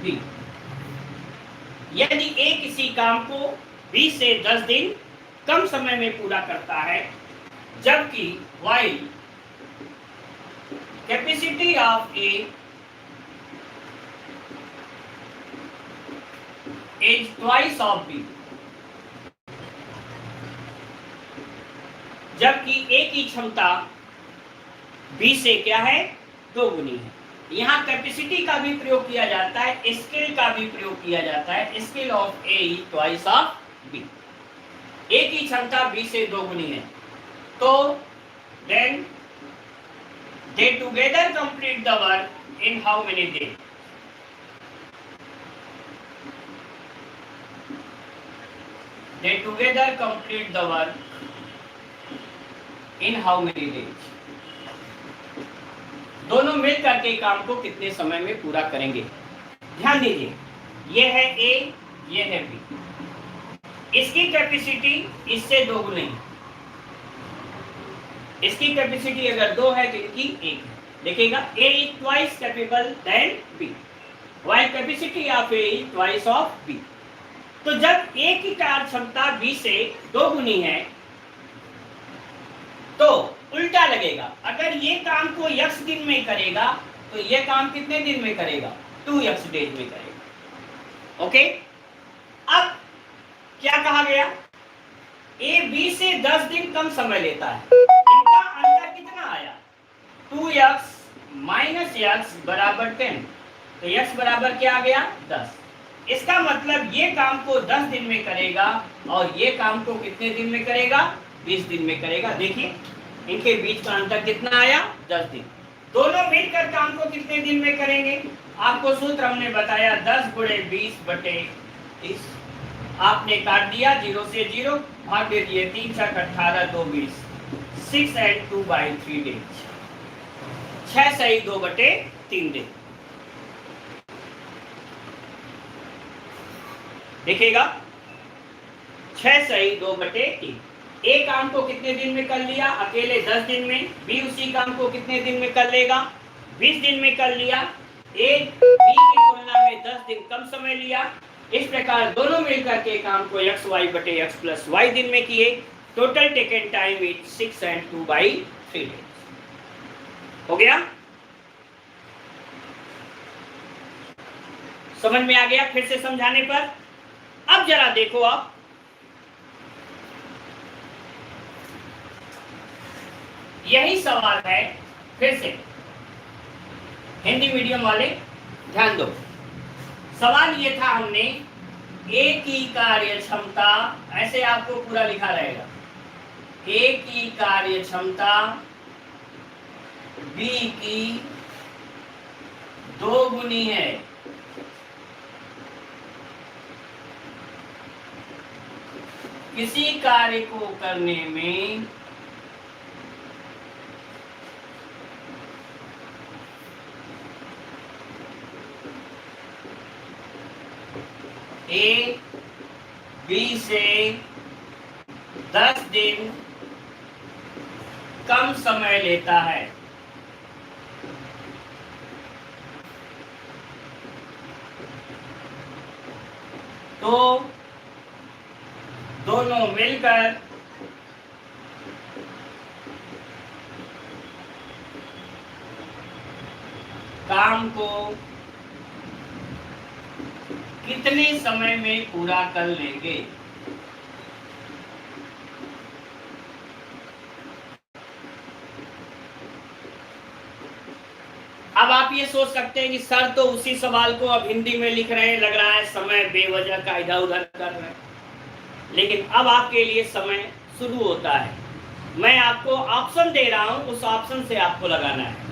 B, यदि A किसी काम को 20 से 10 दिन कम समय में पूरा करता है, जबकि while capacity of A is twice of B, जबकि A की क्षमता B से क्या है, 2 गुनी है। यहाँ कैपेसिटी का भी प्रयोग किया जाता है, स्किल का भी प्रयोग किया जाता है। Skill of A is twice of B, A की क्षमता B से 2 गुनी है, तो then they together complete the work in how many days, they together complete the work in how many days, दोनों मिल करके काम को कितने समय में पूरा करेंगे। ध्यान दीजिए, ये है A, ये है B, इसकी कैपेसिटी इससे 2 गुनी है। इसकी कैपेसिटी अगर 2 है तो इनकी 1 है। देखिएगा A is twice capable than B, while capacity of A is twice of B। तो जब A की कार्य क्षमता B से 2 गुनी है तो उल्टा लगेगा। अगर ये काम को x दिन में करेगा तो ये काम कितने दिन में करेगा, 2x डेज में करेगा। ओके, अब क्या कहा गया, A B से 10 दिन कम समय लेता है। इनका अंतर कितना आया, 2x माइनस x बराबर 10, तो x बराबर क्या आ गया, 10। इसका मतलब ये काम को 10 दिन में करेगा और ये काम को कितने दिन में करेगा, 20 दिन में करेगा। देखिए इनके बीच का अंतर कितना आया, 10 दिन। दोनों मिलकर काम को कितने दिन में करेंगे, आपको सूत्र हमने बताया 10 गुणे 20 बटे 30। आपने काट दिया 0 से 0, भाग दे दिए 3 छक 18 2 20, 6 and 2 by 3 days, 6 सही 2 बटे 3 दिन। देखिएगा 6 सही 2 बटे 3। A काम को कितने दिन में कर लिया, अकेले 10 दिन में। B उसी काम को कितने दिन में कर लेगा, 20 दिन में कर लिया। A B की तुलना में 10 दिन कम समय लिया। इस प्रकार दोनों मिलकर के काम को x y बटे x प्लस y दिन में किए। Total taken time is 6 and 2 by 3 days। हो गया, समझ में आ गया फिर से समझाने पर। अब जरा देखो, आप यही सवाल है, फिर से हिंदी मीडियम वाले ध्यान दो। सवाल ये था हमने, A की कार्य क्षमता, ऐसे आपको पूरा लिखा रहेगा, A की कार्य क्षमता B की 2 गुनी है। किसी कार्य को करने में A B से 10 दिन कम समय लेता है। तो दोनों मिलकर काम को कितने समय में पूरा कर लेंगे? अब आप ये सोच सकते हैं कि सर तो उसी सवाल को अब हिंदी में लिख रहे हैं, लग रहा है समय बेवजह का इधर उधर कर रहे हैं, लेकिन अब आपके लिए समय शुरू होता है। मैं आपको ऑप्शन दे रहा हूं, उस ऑप्शन से आपको लगाना है।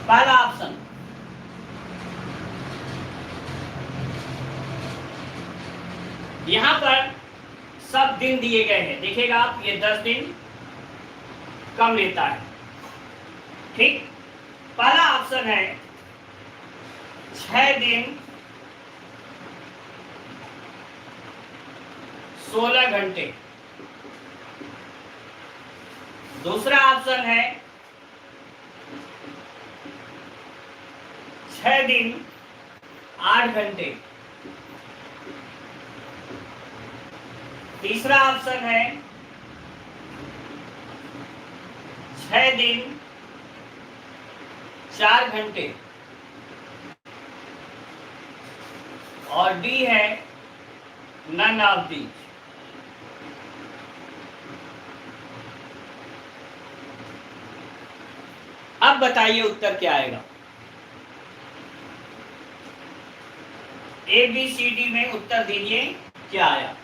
पहला ऑप्शन, यहां पर सब दिन दिए गए हैं, देखिएगा आप, ये 10 दिन कम लेता है, ठीक। पहला ऑप्शन है 6 दिन 16 घंटे। दूसरा ऑप्शन है 6 दिन 8 घंटे। तीसरा ऑप्शन है 6 दिन 4 घंटे। और डी है नन ऑफ दीज। अब बताइए उत्तर क्या आएगा? ए बी सी डी में उत्तर दीजिए क्या आया।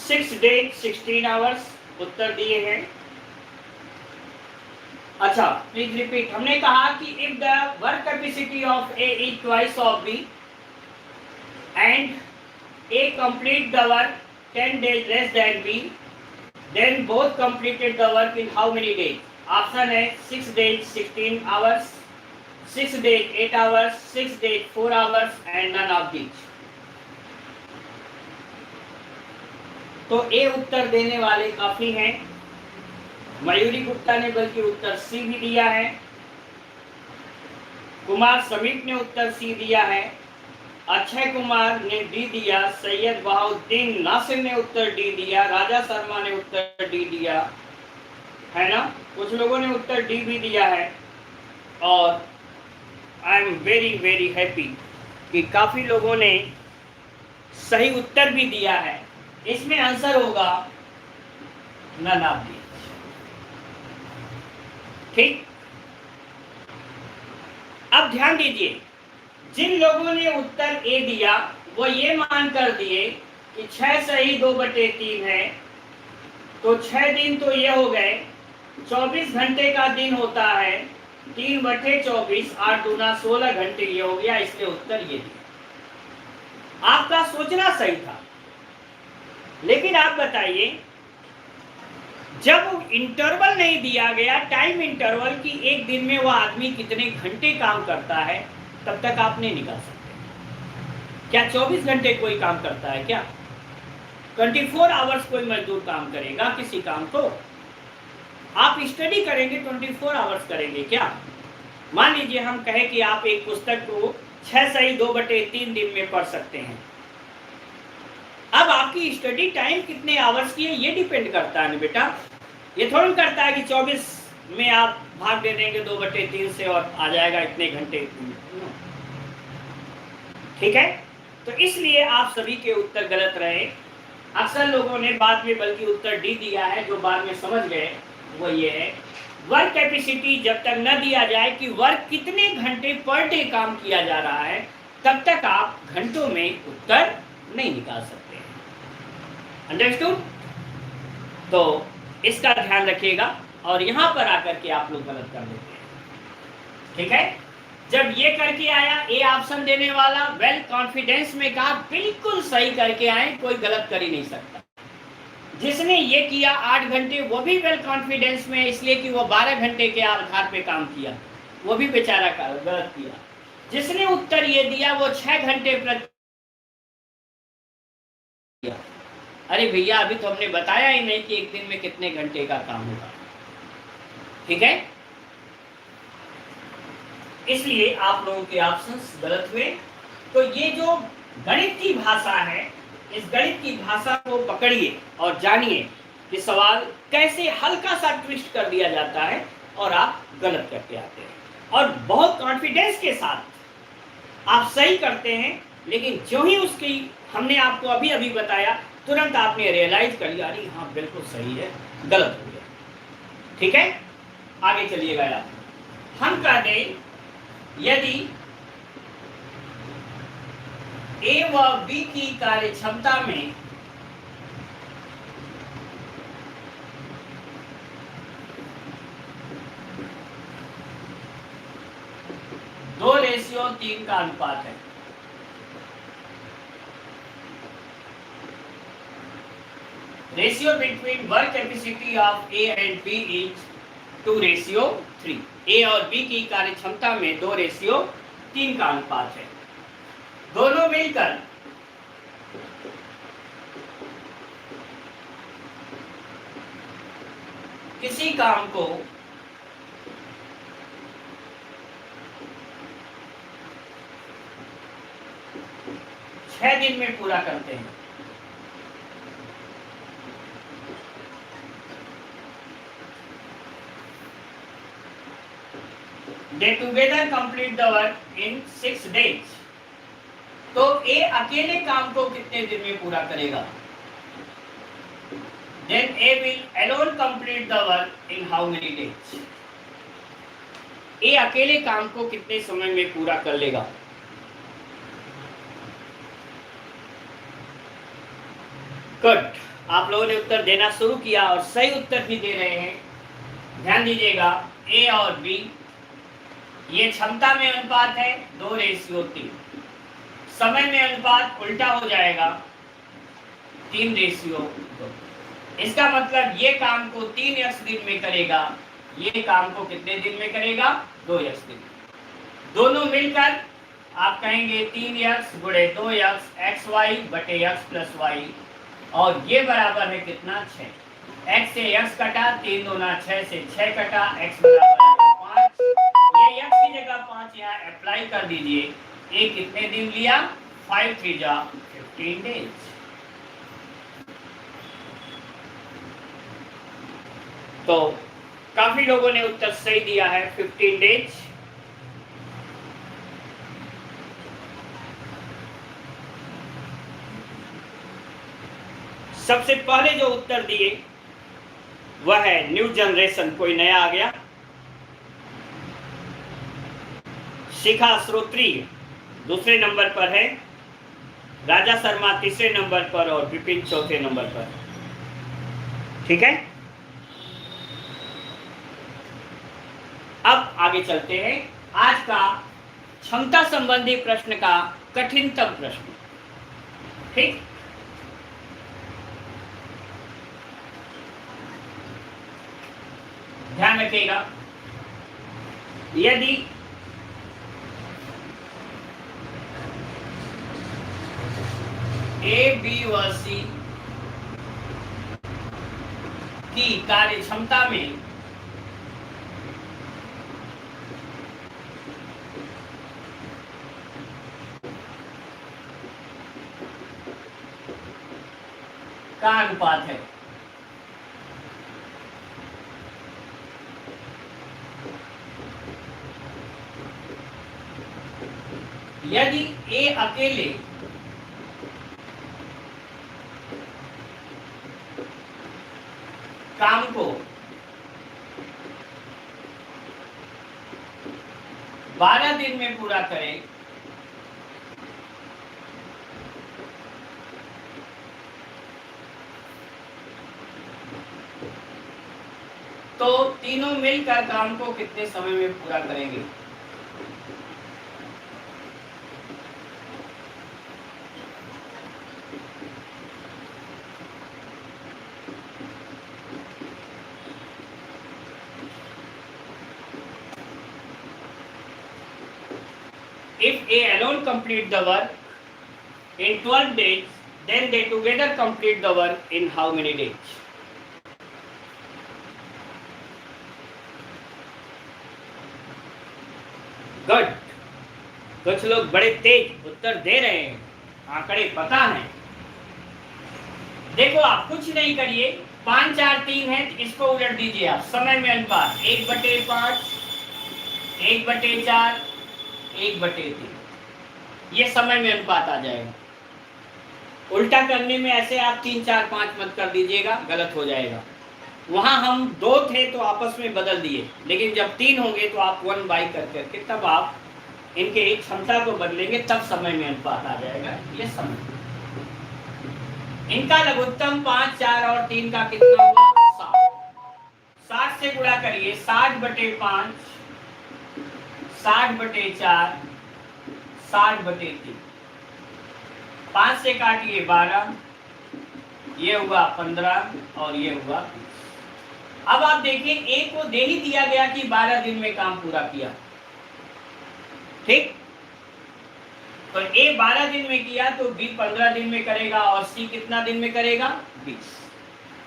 सिक्स डेज 16 आवर्स उत्तर दिए हैं। अच्छा, प्लीज रिपीट। हमने कहा कि if the work capacity of A is twice of B and A complete the work 10 days less than B, then both completed the work in how many days? Option है 6 days 16 hours, 6 days 8 hours, 6 days 4 hours and none of these. तो A उत्तर देने वाले काफी हैं। मयूरी गुप्ता ने बल्कि उत्तर सी भी दिया है, कुमार समीप ने उत्तर सी दिया है, अक्षय कुमार ने डी दिया, सैयद बहाउद्दीन नासिर ने उत्तर डी दिया, राजा शर्मा ने उत्तर डी दिया है ना, कुछ लोगों ने उत्तर डी भी दिया है। और I am very very happy कि काफी लोगों ने सही उत्तर भी दिया है। इसमें आंसर होगा नन ऑफ दीज, ठीक। अब ध्यान दीजिए, जिन लोगों ने उत्तर ए दिया वो ये मान कर दिए कि 6 सही 2/3 है, तो 6 दिन तो ये हो गए, 24 घंटे का दिन होता है, 3/24, 8 दूना 16 घंटे ये हो गया, इसलिए उत्तर ये दिया। आपका सोचना सही था, लेकिन आप बताइए, जब इंटरवल नहीं दिया गया, टाइम इंटरवल कि एक दिन में वह आदमी कितने घंटे काम करता है, तब तक आप नहीं निकाल सकते। क्या 24 घंटे कोई काम करता है? क्या 24 आवर्स कोई मजदूर काम करेगा किसी काम को? आप स्टडी करेंगे 24 आवर्स करेंगे क्या? मान लीजिए हम कहें कि आप एक पुस्तक को 6 सही 2/3 दिन में पढ़ सकते हैं। अब आपकी स्टडी टाइम कितने आवर्स की है ये डिपेंड करता है ना बेटा, ये थोड़ा करता है कि 24 में आप भाग दे देंगे 2/3 से और आ जाएगा इतने घंटे, ठीक है। तो इसलिए आप सभी के उत्तर गलत रहे। अक्सर लोगों ने बाद में बल्कि उत्तर डी दिया है, जो बाद में समझ गए वो ये है, वर्क कैपेसिटी जब तक न दिया जाए कि वर्क कितने घंटे पर डे काम किया जा रहा है, तब तक आप घंटों में उत्तर नहीं निकाल सकते। अंडरस्टूड? तो इसका ध्यान रखिएगा और यहां पर आकर के आप लोग गलत कर देते हैं, ठीक है। जब ये करके आया ए ऑप्शन देने वाला, वेल कॉन्फिडेंस में कहा बिल्कुल सही करके आए, कोई गलत कर ही नहीं सकता। जिसने ये किया 8 घंटे, वो भी वेल कॉन्फिडेंस में, इसलिए कि वो 12 घंटे के आधार पे काम किया, वो भी बेचारा गलत किया। जिसने उत्तर ये दिया वो 6 घंटे प्रति किया। अरे भैया, अभी तो हमने बताया ही नहीं कि एक दिन में कितने घंटे का काम होगा। ठीक है, इसलिए आप लोगों के ऑप्शंस गलत हुए। तो ये जो गणित की भाषा है, इस गणित की भाषा को पकड़िए और जानिए कि सवाल कैसे हल्का सा ट्विस्ट कर दिया जाता है और आप गलत करके आते हैं, और बहुत कॉन्फिडेंस के साथ आप सही करते हैं, लेकिन जो ही उसकी हमने आपको अभी अभी बताया, तुरंत आपने रियलाइज कर लिया, अरे हाँ बिल्कुल सही है, गलत हो गया। ठीक है, आगे चलिएगा आप। हम कहते हैं यदि ए व बी की कार्य क्षमता में दो रेशियो 3 का अनुपात है, ratio between work capacity of A and B is 2:3। A और बी की कार्य क्षमता में 2:3 का अनुपात है। दोनों मिलकर किसी काम को छह दिन में पूरा करते हैं। They together complete the work in 6 days। तो ए अकेले काम को कितने दिन में पूरा करेगा? Then A will alone complete the work in how many days? ए अकेले काम को कितने समय में पूरा कर लेगा? गुड, आप लोगों ने उत्तर देना शुरू किया और सही उत्तर भी दे रहे हैं। ध्यान दीजिएगा, ए और बी ये क्षमता में अनुपात है 2:3। समय में अनुपात उल्टा हो जाएगा 3:2। इसका मतलब ये काम को 3x दिन में करेगा, ये काम को कितने दिन में करेगा? 2x दिन। दोनों मिलकर आप कहेंगे 3x गुणे 2x xy बटे x प्लस y, और ये बराबर है कितना? 6। x से x कटा, 3 दूना 6 से 6 कटा, x बराबर 5। ये x की जगह 5 यहाँ अप्लाई कर दीजिए। ये कितने दिन लिया? 5 3 जा 15 डेज। तो काफी लोगों ने उत्तर सही दिया है, 15 डेज। सबसे पहले जो उत्तर दिए वह है न्यू जनरेशन। कोई नया आ गया? शिखा श्रोत्री दूसरे नंबर पर है, राजा शर्मा तीसरे नंबर पर और विपिन चौथे नंबर पर। ठीक है, अब आगे चलते हैं। आज का क्षमता संबंधी प्रश्न का कठिनतम प्रश्न। ठीक, ध्यान रखिएगा, यदि ए बी व सी की कार्य क्षमता में का अनुपात है, यदि ए अकेले काम को 12 दिन में पूरा करे तो तीनों मिलकर काम को कितने समय में पूरा करेंगे? If A alone complete the work in 12 days, then they together complete the work in how many days? Good. कुछ लोग बड़े तेज उत्तर दे रहे हैं, आंकड़े पता है। देखो आप कुछ नहीं करिए, 5 4 3 है, इसको उलट दीजिए आप। समय में अनुपात 1/5, 1/4, 1/3, ये समय में अनुपात आ जाएगा। उल्टा करने में ऐसे आप 3 4 5 मत कर दीजिएगा, गलत हो जाएगा। वहां हम 2 थे तो आपस में बदल दिए, लेकिन जब 3 होंगे तो आप 1 बाई करके तब आप इनके एक क्षमता को बदलेंगे, तब समय में अनुपात आ जाएगा। ये समय इनका लघुत्तम 5 4 और 3 का कितना हुआ? 60। 60 से गुणा करिए, 60/5, 60/4, 60/3। 5 से काटिए 12, ये हुआ 15 और ये हुआ 20। अब आप देखिए ए को दे ही दिया गया कि 12 दिन में काम पूरा किया, ठीक। तो ए 12 दिन में किया तो बी 15 दिन में करेगा और सी कितना दिन में करेगा? 20।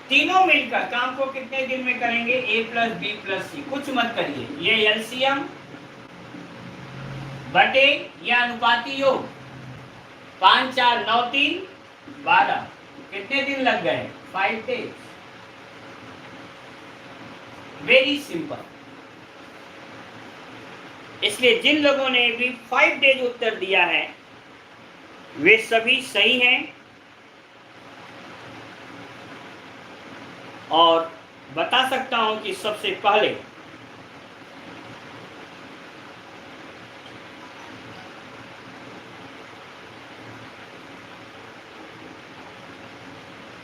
तीनों मिलकर काम को कितने दिन में करेंगे? ए प्लस बी प्लस सी। कुछ मत करिए, ये एलसीएम बटे या अनुपाती योग, 5 4 9 3 12, कितने दिन लग गए? 5 डेज। Very simple. इसलिए जिन लोगों ने भी 5 डेज उत्तर दिया है वे सभी सही हैं। और बता सकता हूं कि सबसे पहले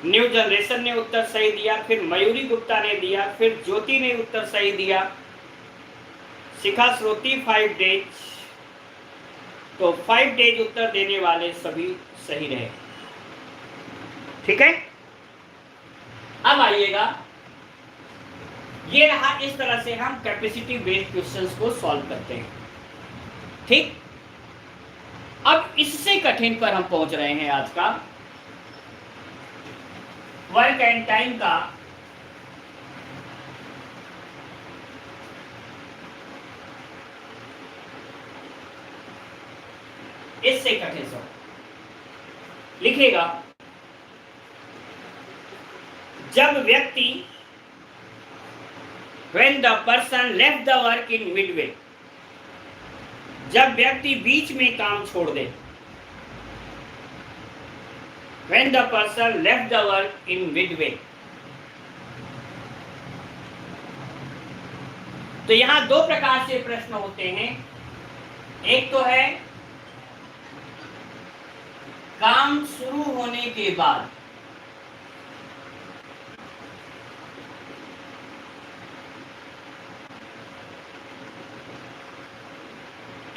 न्यू जनरेशन ने उत्तर सही दिया, फिर मयूरी गुप्ता ने दिया, फिर ज्योति ने उत्तर सही दिया, शिखा श्रोती 5 डेज। तो 5 डेज उत्तर देने वाले सभी सही रहे, ठीक है। अब आइएगा, ये रहा, इस तरह से हम कैपेसिटी बेस्ड क्वेश्चंस को सॉल्व करते हैं, ठीक। अब इससे कठिन पर हम पहुंच रहे हैं आज का वर्क एंड टाइम का इससे कठिन सवाल। लिखिएगा, जब व्यक्ति when the person left the work in midway, जब व्यक्ति बीच में काम छोड़ दे, when the person left the work in midway, तो यहां 2 प्रकार से प्रश्न होते हैं। एक तो है काम शुरू होने के बाद,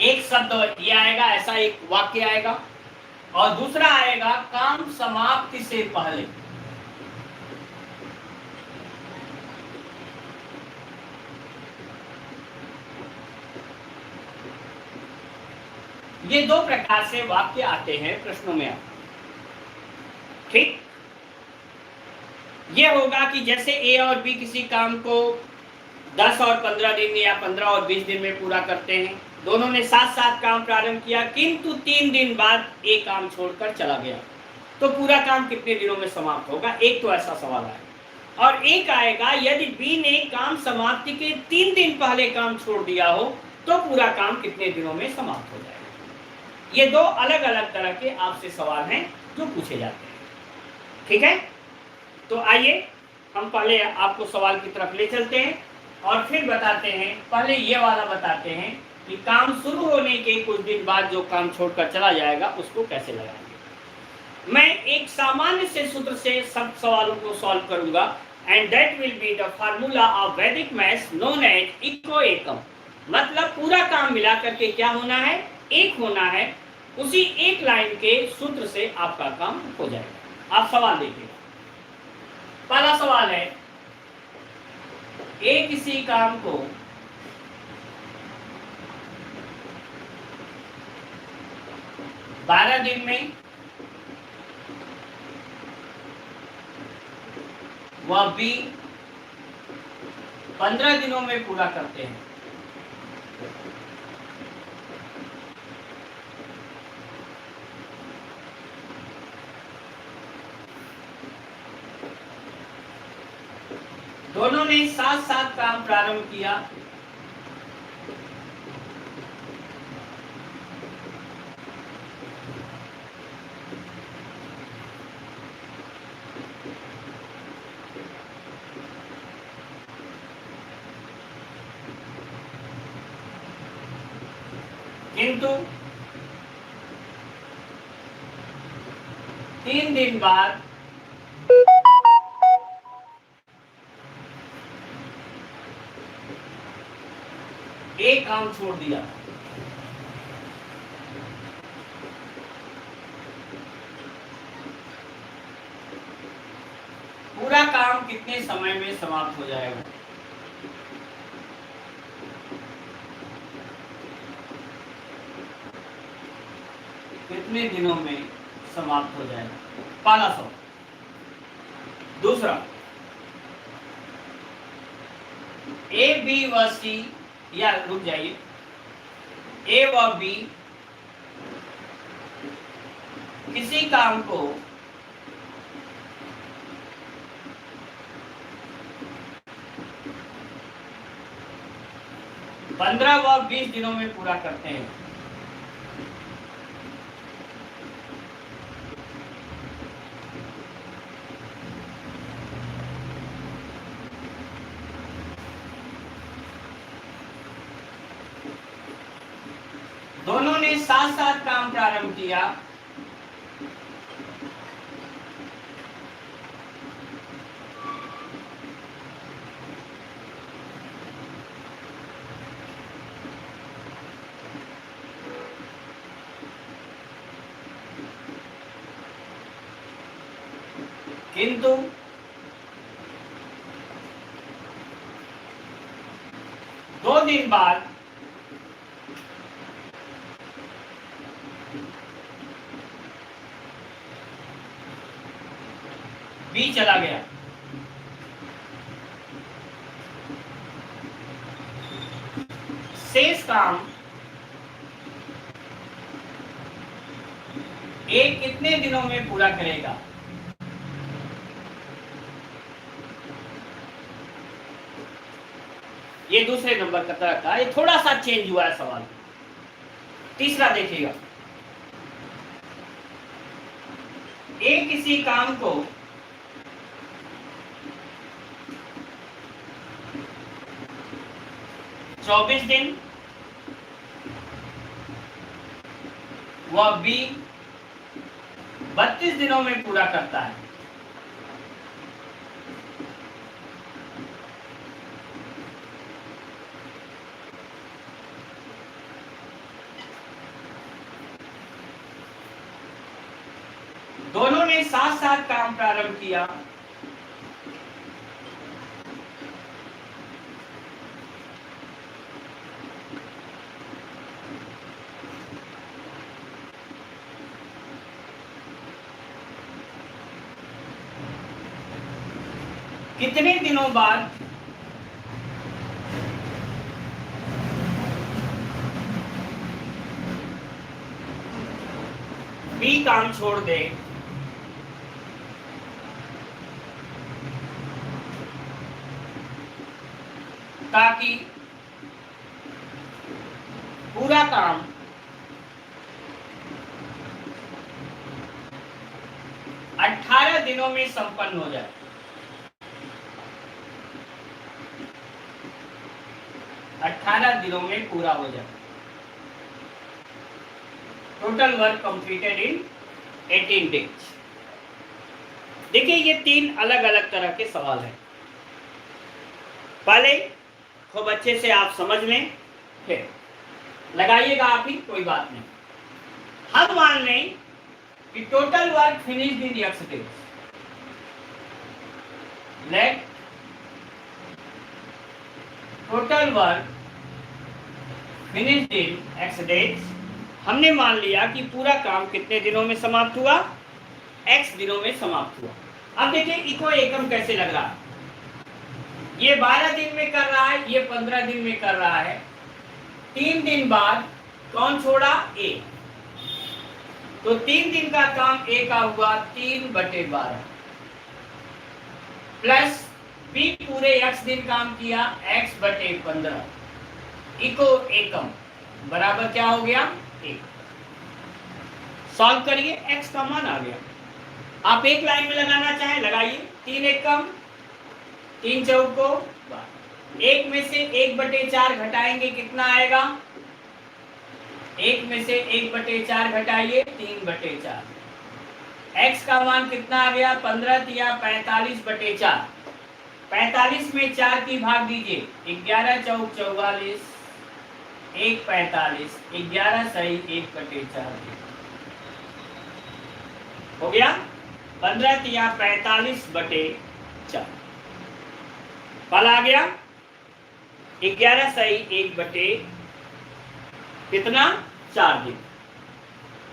एक शब्द ये आएगा, ऐसा एक वाक्य आएगा, और दूसरा आएगा काम समाप्ति से पहले। ये 2 प्रकार से वाक्य आते हैं प्रश्नों में, ठीक। ये होगा कि जैसे ए और बी किसी काम को 10 और 15 दिन या 15 और 20 दिन में पूरा करते हैं। दोनों ने साथ साथ काम प्रारंभ किया, किंतु 3 दिन बाद ए काम छोड़कर चला गया, तो पूरा काम कितने दिनों में समाप्त होगा? एक तो ऐसा सवाल आएगा। और एक आएगा, यदि बी ने काम समाप्ति के 3 दिन पहले काम छोड़ दिया हो तो पूरा काम कितने दिनों में समाप्त हो जाएगा। ये 2 अलग अलग तरह के आपसे सवाल हैं जो पूछे जाते हैं, ठीक है। तो आइए हम पहले आपको सवाल की तरफ ले चलते हैं और फिर बताते हैं। पहले ये वाला बताते हैं कि काम शुरू होने के कुछ दिन बाद जो काम छोड़कर चला जाएगा उसको कैसे लगाएंगे। मैं एक सामान्य से सूत्र से सब सवालों को सॉल्व करूंगा, and that will be the formula of वैदिक मैथ्स नोन एज इको एकम। मतलब पूरा काम मिला करके क्या होना है? एक होना है। उसी एक लाइन के सूत्र से आपका काम हो जाएगा। आप सवाल देखिए। पहला सवाल है, ए किसी काम को 12 दिन में वह बी 15 दिनों में पूरा करते हैं। दोनों ने साथ साथ काम प्रारंभ किया। किंतु 3 दिन बाद एक काम छोड़ दिया। पूरा काम कितने समय में समाप्त हो जाएगा? कितने दिनों में समाप्त हो जाएगा? 1500। दूसरा, ए बी व सी, या रुक जाइए, ए व बी किसी काम को पंद्रह व 20 दिनों में पूरा करते हैं। दोनों ने साथ साथ काम प्रारंभ किया। किंतु दो दिन बाद बी चला गया। शेष काम ए कितने दिनों में पूरा करेगा? ये दूसरे नंबर का तरह था, ये थोड़ा सा चेंज हुआ है सवाल। तीसरा देखिएगा, ए किसी काम को चौबीस दिन व बी 32 दिनों में पूरा करता है। दोनों ने साथ साथ काम प्रारंभ किया। कितने दिनों बाद बी काम छोड़ दे ताकि पूरा काम 18 दिनों में संपन्न हो जाए। अठारह दिनों में पूरा हो जाए। Total work completed in 18 days. देखिए, ये तीन अलग अलग तरह के सवाल हैं। पहले खूब अच्छे से आप समझ लें, फिर लगाइएगा आप ही, कोई बात नहीं। हम मान लें कि total work finished in X days. Let total work finished in x days हमने मान लिया कि पूरा काम कितने दिनों में समाप्त हुआ, x दिनों में समाप्त हुआ। अब देखिए इको एकम कैसे लग रहा है, ये 12 दिन में कर रहा है, ये 15 दिन में कर रहा है। 3 दिन बाद कौन छोड़ा, a, तो 3 दिन का काम a का हुआ 3/12 प्लस b पूरे x दिन काम किया x/15, इको एकम बराबर क्या हो गया, 1। सॉल्व करिए, x का मान आ गया। आप एक लाइन में लगाना चाहे लगाइए, 3 एकम 3 चौको 1 में से 1/4 घटाएंगे कितना आएगा, 1 में से 1/4 घटाइए 3/4, x का मान कितना आ गया 15 या 45/4, 45 में 4 की भाग दीजिए, 11 चौक 44, 1 45, 11 सही 1/4 हो गया, 15 या 45/4 फल आ गया, 11 सही 1/4 कितना 4 दिन।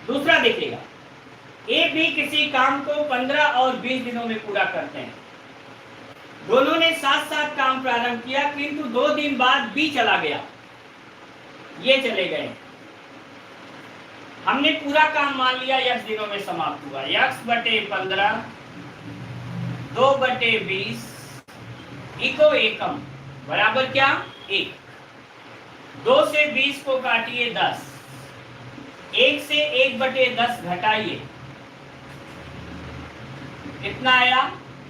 दूसरा देखिएगा, ए भी किसी काम को 15 और 20 दिनों में पूरा करते हैं। दोनों ने साथ साथ काम प्रारंभ किया, किंतु 2 दिन बाद बी चला गया, ये चले गए। हमने पूरा काम मान लिया x दिनों में समाप्त हुआ, x/15 2/20 इको एकम बराबर क्या 1। 2 से 20 को काटिए 10, 1 से 1/10 घटाइए कितना आया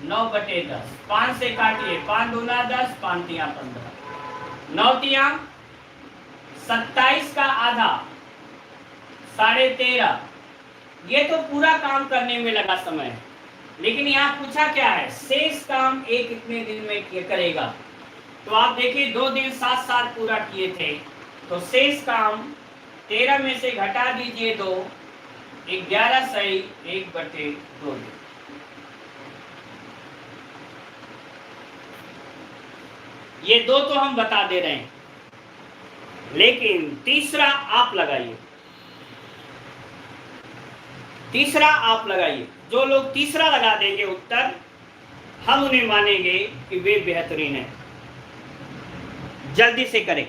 9/10, 5 से काटिए 5 दूना 10, 5 तिया 15, 9 तिया 27 का आधा 13.5। ये तो पूरा काम करने में लगा समय है, लेकिन यहाँ पूछा क्या है, शेष काम एक कितने दिन में करेगा। तो आप देखिए 2 दिन साथ साथ पूरा किए थे, तो शेष काम 13 में से घटा दीजिए 2, 11 सही 1/2 दिन। ये 2 तो हम बता दे रहे हैं, लेकिन तीसरा आप लगाइए, तीसरा आप लगाइए। जो लोग तीसरा लगा देंगे उत्तर, हम उन्हें मानेंगे कि वे बेहतरीन हैं। जल्दी से करें।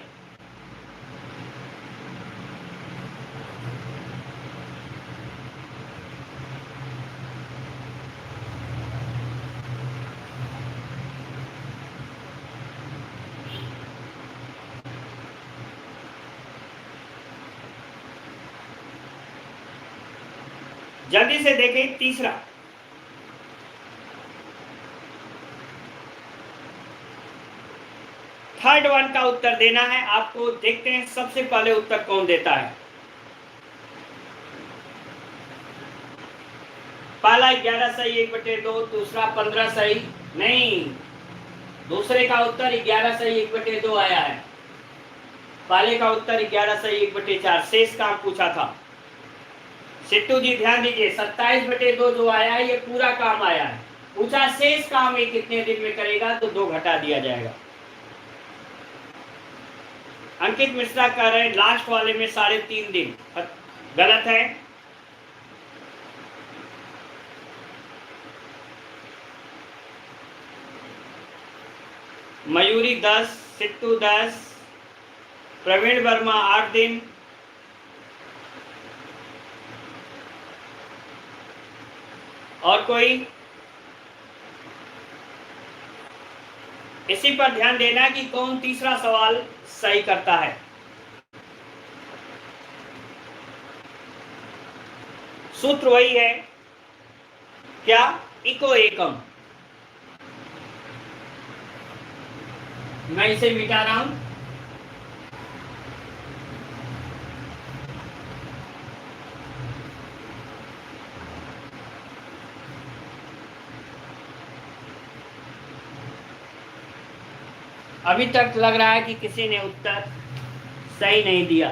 जल्दी से देखें तीसरा, थर्ड वन का उत्तर देना है आपको। देखते हैं सबसे पहले उत्तर कौन देता है। पहला 11 सही 1/2, दूसरा 15 सही नहीं, दूसरे का उत्तर 11 सही 1/2 आया है, पहले का उत्तर 11 सही 1/4। शेष काम पूछा था। सिट्टू जी ध्यान दीजिए, 27/2 जो आया है ये पूरा काम आया है, पूछा शेष काम ये कितने दिन में करेगा, तो 2 घटा दिया जाएगा। अंकित मिश्रा कह रहे हैं लास्ट वाले में 3.5 दिन, गलत है। मयूरी 10, सिट्टू 10, प्रवीण वर्मा 8 दिन, और कोई। इसी पर ध्यान देना कि कौन तीसरा सवाल सही करता है। सूत्र वही है क्या, इको एकम। मैं इसे मिटा रहा हूं। अभी तक लग रहा है कि किसी ने उत्तर सही नहीं दिया।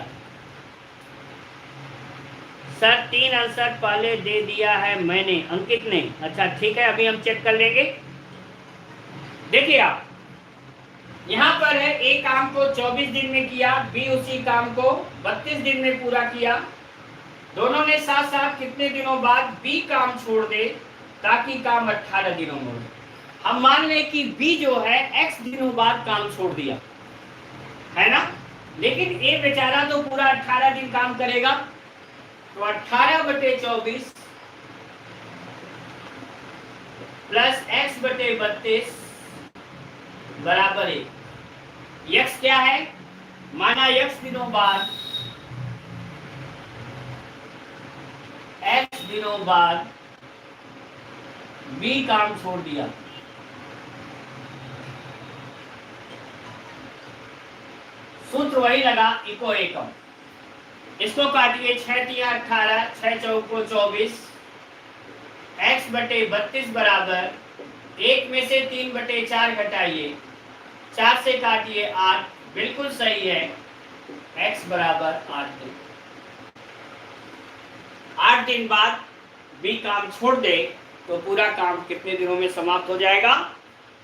सर 3 आंसर पहले दे दिया है मैंने, अंकित ने। अच्छा ठीक है, अभी हम चेक कर लेंगे। देखिए आप यहाँ पर है, ए काम को 24 दिन में किया, बी उसी काम को 32 दिन में पूरा किया, दोनों ने साथ साथ कितने दिनों बाद बी काम छोड़ दे ताकि काम 18 दिनों में हो। हम मान लें कि बी जो है x दिनों बाद काम छोड़ दिया है ना, लेकिन ए बेचारा तो पूरा 18 दिन काम करेगा, तो 18/24 प्लस x/32 बराबर 1। x क्या है, माना x दिनों बाद, x दिनों बाद b काम छोड़ दिया, सूत्र वही लगा, इको एकम। इसको काटिए, 6×3 = 18, 6×4 = 24, x/32 बराबर 1 में से 3/4 घटाइए, 4 से काटिए 8, बिल्कुल सही है, x बराबर 8 दिन। 8 दिन बाद बी काम छोड़ दे तो पूरा काम कितने दिनों में समाप्त हो जाएगा,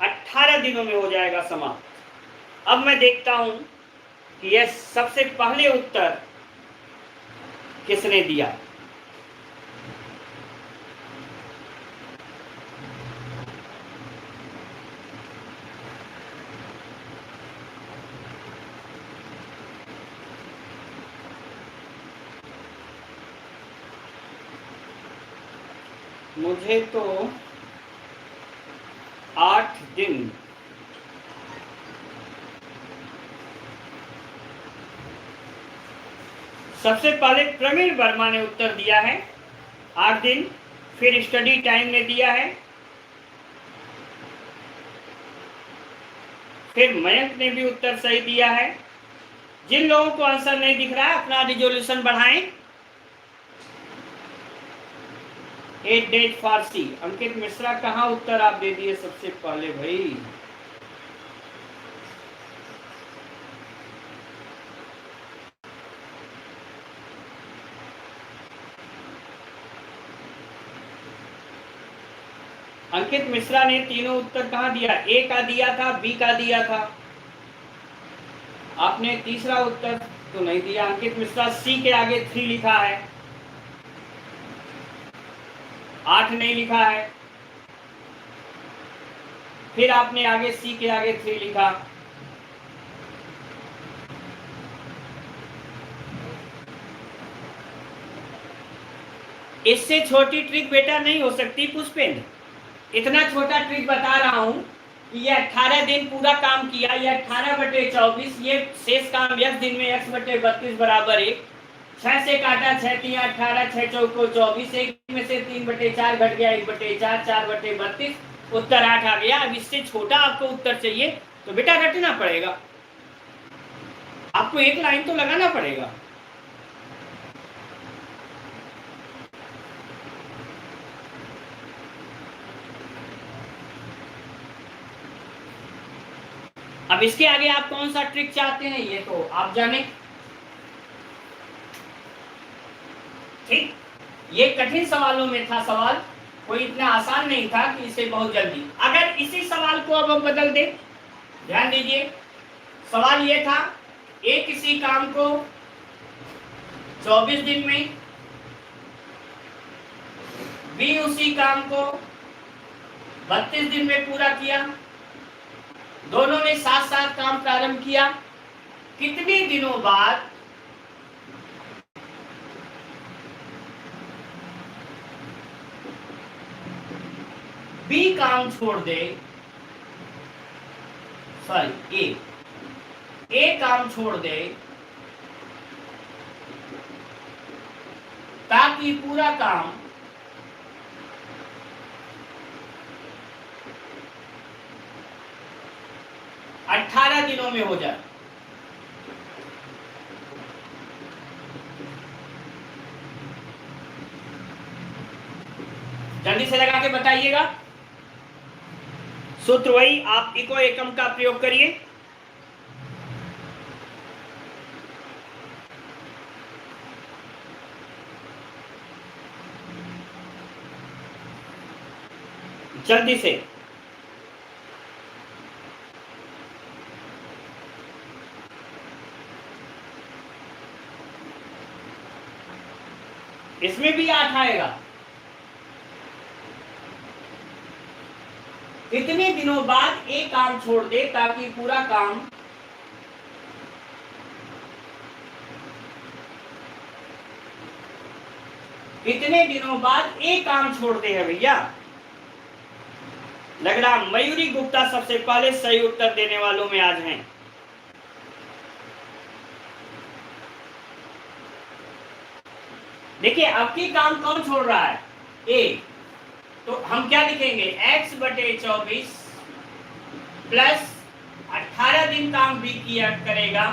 18 दिनों में हो जाएगा समाप्त। अब मैं देखता हूं कि यह सबसे पहले उत्तर किसने दिया। मुझे तो 8 दिन सबसे पहले प्रवीण वर्मा ने उत्तर दिया है 8 दिन, फिर स्टडी टाइम ने दिया है, फिर मयंक ने भी उत्तर सही दिया है। जिन लोगों को आंसर नहीं दिख रहा है अपना रिजोल्यूशन बढ़ाएं। 8 डेज फारसी, अंकित मिश्रा कहाँ उत्तर आप दे दिए सबसे पहले भाई। अंकित मिश्रा ने तीनों उत्तर कहाँ दिया, ए का दिया था, बी का दिया था, आपने तीसरा उत्तर तो नहीं दिया। अंकित मिश्रा सी के आगे 3 लिखा है, 8 नहीं लिखा है, फिर आपने आगे सी के आगे 3 लिखा। इससे छोटी ट्रिक बेटा नहीं हो सकती पुष्पेंद्र, इतना छोटा ट्रिक बता रहा हूं कि ये 18 दिन पूरा काम किया, ये 18/24, ये शेष काम x दिन में x/32 बराबर 1, 6 से काटा, 6×3 = 18, 6×4 = 24, 1 में से 3/4 घट गया, 1/4, 4/32, उत्तर 8 आ गया। अब इससे छोटा आपको उत्तर चाहिए तो बेटा रटना पड़ेगा, आपको एक लाइन तो लगाना पड़ेगा। अब इसके आगे आप कौन सा ट्रिक चाहते हैं ये तो आप जाने। ठीक, ये कठिन सवालों में था सवाल, कोई इतना आसान नहीं था कि इसे बहुत जल्दी। अगर इसी सवाल को अब हम बदल दें, ध्यान दीजिए, सवाल ये था ए किसी काम को 24 दिन में, बी उसी काम को 32 दिन में पूरा किया, दोनों ने साथ साथ काम प्रारंभ किया, कितने दिनों बाद बी काम छोड़ दे, सॉरी ए काम छोड़ दे ताकि पूरा काम 18 दिनों में हो जाए। जल्दी से लगा के बताइएगा। सूत्र वही, आप इको एकम का प्रयोग करिए। जल्दी से इसमें भी 8 आएगा। कितने दिनों बाद एक काम छोड़ दे ताकि पूरा काम कितने दिनों बाद एक काम छोड़ दे है भैया। लग रहा मयूरी गुप्ता सबसे पहले सही उत्तर देने वालों में आज हैं। देखिए अब की काम कौन छोड़ रहा है? ए। तो हम क्या लिखेंगे? x बटे 24 प्लस 18 दिन काम भी किया करेगा,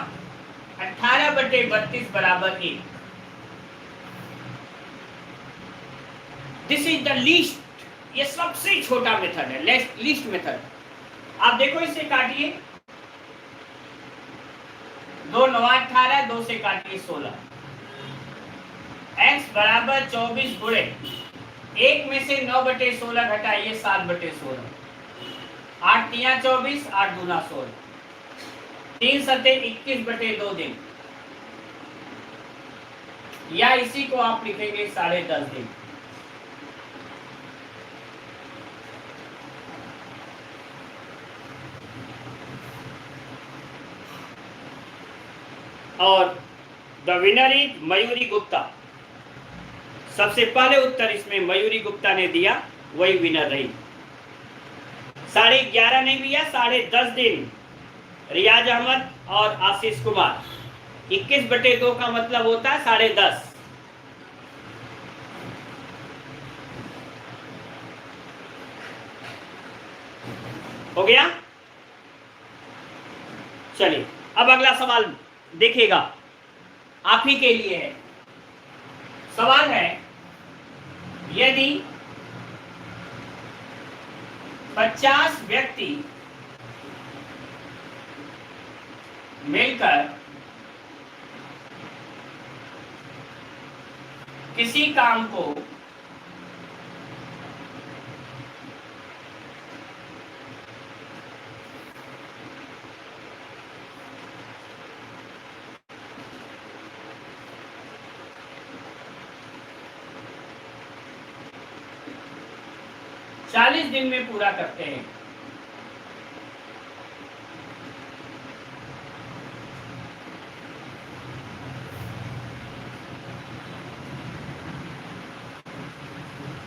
18 बटे 32 बराबर 1। दिस इज द लीस्ट, ये सबसे छोटा मेथड है, लीस्ट मेथड। आप देखो इसे काटिए, 2 9 18, 2 से काटिए 16। x बराबर 24 गुणे 1 में से 9 बटे 16 घटाइए 7 बटे 16। 8 तिया 24, 8 दूना 16, 3 सते 21 बटे 2 दिन, या इसी को आप लिखेंगे 10.5 दिन। और the winner is Mayuri Gupta. सबसे पहले उत्तर इसमें मयूरी गुप्ता ने दिया, वही विनर रही। 11.5 नहीं भैया, 10.5 दिन रियाज अहमद और आशीष कुमार। 21 बटे 2 का मतलब होता है 10.5। हो गया। चलिए अब अगला सवाल देखिएगा, आप ही के लिए है। सवाल है, यदि 50 व्यक्ति मिलकर किसी काम को चालीस दिन में पूरा करते हैं,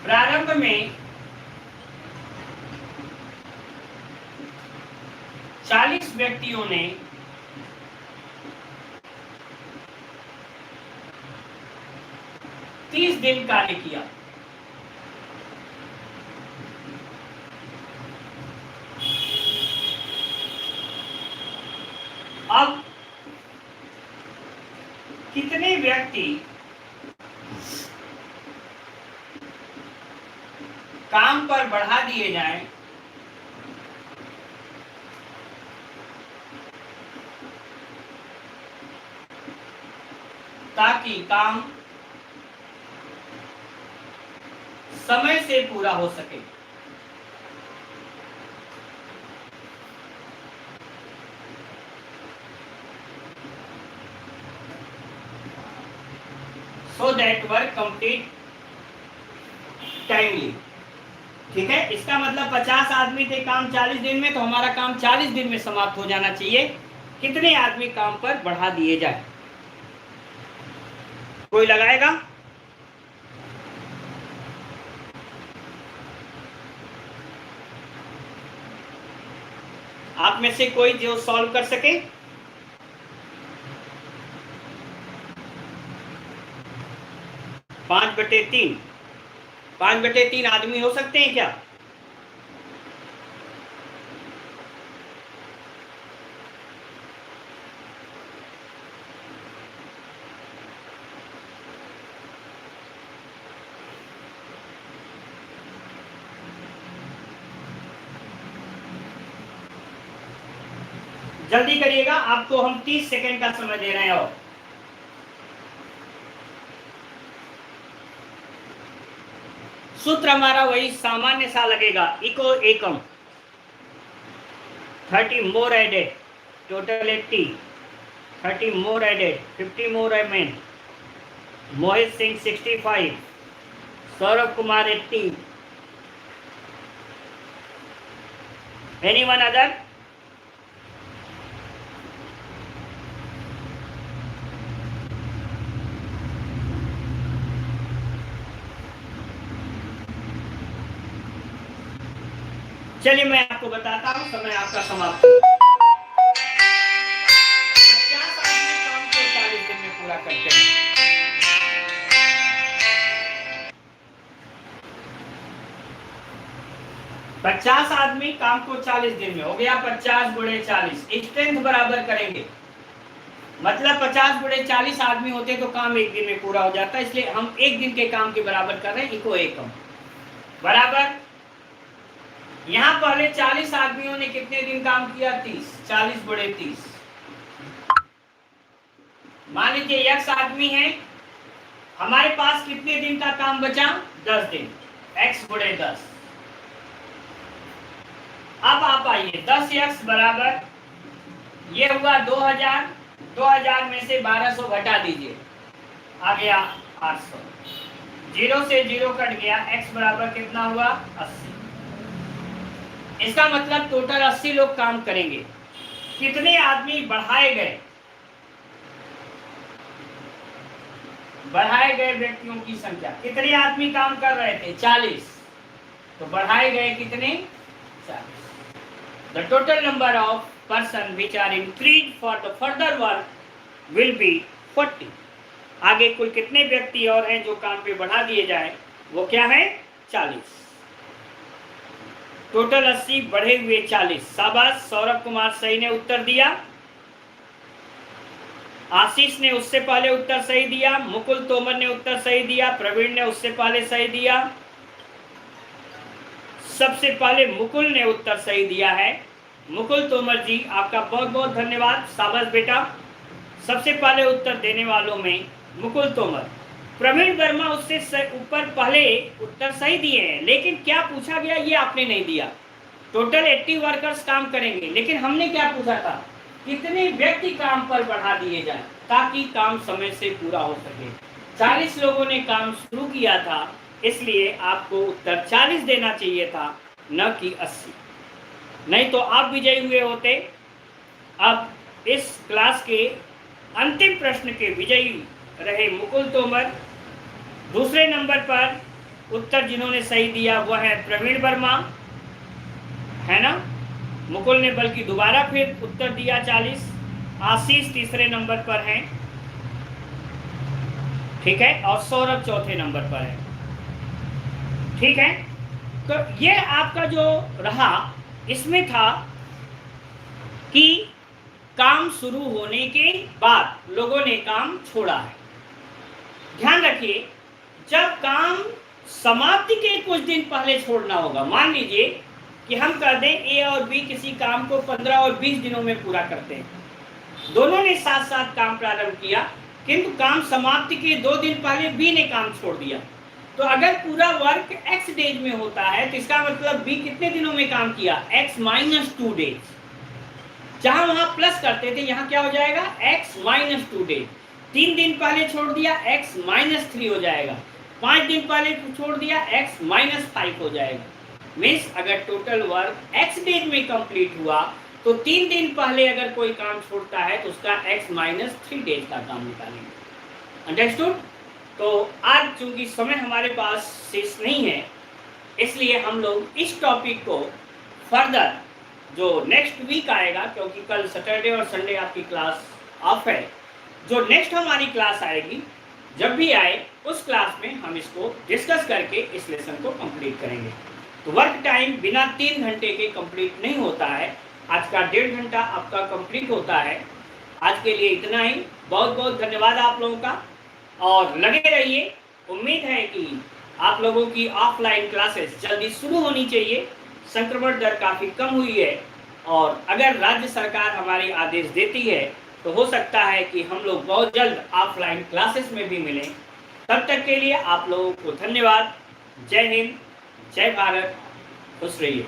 प्रारंभ में 40 व्यक्तियों ने तीस दिन कार्य किया। अब कितने व्यक्ति काम पर बढ़ा दिए जाएं ताकि काम समय से पूरा हो सके? So that work complete timely। ठीक है, इसका मतलब 50 आदमी थे काम 40 दिन में, तो हमारा काम 40 दिन में समाप्त हो जाना चाहिए। कितने आदमी काम पर बढ़ा दिए जाए? कोई लगाएगा? आप में से कोई जो सॉल्व कर सके? पांच बटे तीन आदमी हो सकते हैं क्या? जल्दी करिएगा, आपको हम 30 सेकंड का समय दे रहे हैं। और सूत्र हमारा वही सामान्य सा लगेगा, इको एकम। 30 मोर एडेड, टोटल 80, 30 मोर एडेड, 50 मोर amen, Mohit Singh 65, Saurabh Kumar 80, anyone other? चलिए मैं आपको बताता हूं, समय आपका समाप्त। 50 आदमी काम को 40 दिन में पूरा करते हैं। 50 आदमी काम को 40 दिन में हो गया। 50 गुणे 40 स्ट्रेंथ बराबर करेंगे, मतलब 50 गुणे 40 आदमी होते तो काम एक दिन में पूरा हो जाता, इसलिए हम एक दिन के काम के बराबर कर रहे हैं। इको एकम बराबर, यहां पहले 40 आदमियों ने कितने दिन काम किया? 30। 40 गुणे 30, मान लीजिए x आदमी है, हमारे पास कितने दिन का काम बचा? 10 दिन। x गुणे 10, अब आप आइए 10x बराबर, ये हुआ 2000, 2000 में से 1200 घटा दीजिए, आ गया 800, 0 से 0 कट गया, x बराबर कितना हुआ? 80। इसका मतलब टोटल 80 लोग काम करेंगे। कितने आदमी बढ़ाए गए? बढ़ाए गए व्यक्तियों की संख्या, कितने आदमी काम कर रहे थे? 40, तो बढ़ाए गए कितने? 40। The total number of person which are increased for the further work will be 40। आगे कुल कितने व्यक्ति और हैं जो काम पे बढ़ा दिए जाए? वो क्या है? 40। टोटल 80 बढ़े हुए 40। शाबाश, सौरभ कुमार सही ने उत्तर दिया, आशीष ने उससे पहले उत्तर सही दिया, मुकुल तोमर ने उत्तर सही दिया, प्रवीण ने उससे पहले सही दिया, सबसे पहले मुकुल ने उत्तर सही दिया है। मुकुल तोमर जी आपका बहुत बहुत धन्यवाद, शाबाश बेटा। सबसे पहले उत्तर देने वालों में मुकुल तोमर। प्रवीण वर्मा उससे ऊपर पहले उत्तर सही दिए हैं, लेकिन क्या पूछा गया ये आपने नहीं दिया। टोटल 80 वर्कर्स काम करेंगे, लेकिन हमने क्या पूछा था? कितने व्यक्ति काम पर बढ़ा दिए जाए ताकि काम समय से पूरा हो सके। 40 लोगों ने काम शुरू किया था, इसलिए आपको उत्तर 40 देना चाहिए था, न कि 80, नहीं तो आप विजयी हुए होते। अब इस क्लास के अंतिम प्रश्न के विजयी रहे मुकुल तोमर। दूसरे नंबर पर उत्तर जिन्होंने सही दिया वह है प्रवीण वर्मा, है ना। मुकुल ने बल्कि दोबारा फिर उत्तर दिया 40। आशीष तीसरे नंबर पर हैं, ठीक है, और सौरभ चौथे नंबर पर है, ठीक है। तो ये आपका जो रहा, इसमें था कि काम शुरू होने के बाद लोगों ने काम छोड़ा है। ध्यान रखिए, जब काम समाप्ति के कुछ दिन पहले छोड़ना होगा, मान लीजिए कि हम कर दें ए और बी किसी काम को 15 और 20 दिनों में पूरा करते हैं, दोनों ने साथ साथ काम प्रारंभ किया, किंतु काम समाप्ति के 2 दिन पहले बी ने काम छोड़ दिया, तो अगर पूरा वर्क x डेज में होता है तो इसका मतलब बी कितने दिनों में काम किया? x - 2 days. जहां वहां प्लस करते थे, यहाँ क्या हो जाएगा? x - 2 days. 3 दिन पहले छोड़ दिया, x - 3 हो जाएगा। 5 दिन पहले छोड़ दिया, x - 5 हो जाएगा। मीन्स अगर टोटल वर्क x डेज में कंप्लीट हुआ तो 3 दिन पहले अगर कोई काम छोड़ता है तो उसका x - 3 डेज का काम निकालेंगे। अंडरस्टूड? तो आज चूंकि समय हमारे पास शेष नहीं है, इसलिए हम लोग इस टॉपिक को फर्दर जो नेक्स्ट वीक आएगा, क्योंकि कल सैटरडे और संडे आपकी क्लास ऑफ है, जो नेक्स्ट हमारी क्लास आएगी, जब भी आए उस क्लास में हम इसको डिस्कस करके इस लेसन को कंप्लीट करेंगे। तो वर्क टाइम बिना 3 घंटे के कंप्लीट नहीं होता है, आज का 1.5 घंटा आपका कंप्लीट होता है। आज के लिए इतना ही, बहुत बहुत धन्यवाद आप लोगों का, और लगे रहिए। उम्मीद है कि आप लोगों की ऑफलाइन क्लासेस जल्दी शुरू होनी चाहिए, संक्रमण दर काफ़ी कम हुई है, और अगर राज्य सरकार हमारी आदेश देती है तो हो सकता है कि हम लोग बहुत जल्द ऑफलाइन क्लासेस में भी मिलें। तब तक के लिए आप लोगों को धन्यवाद। जय हिंद, जय भारत, खुश रहिए।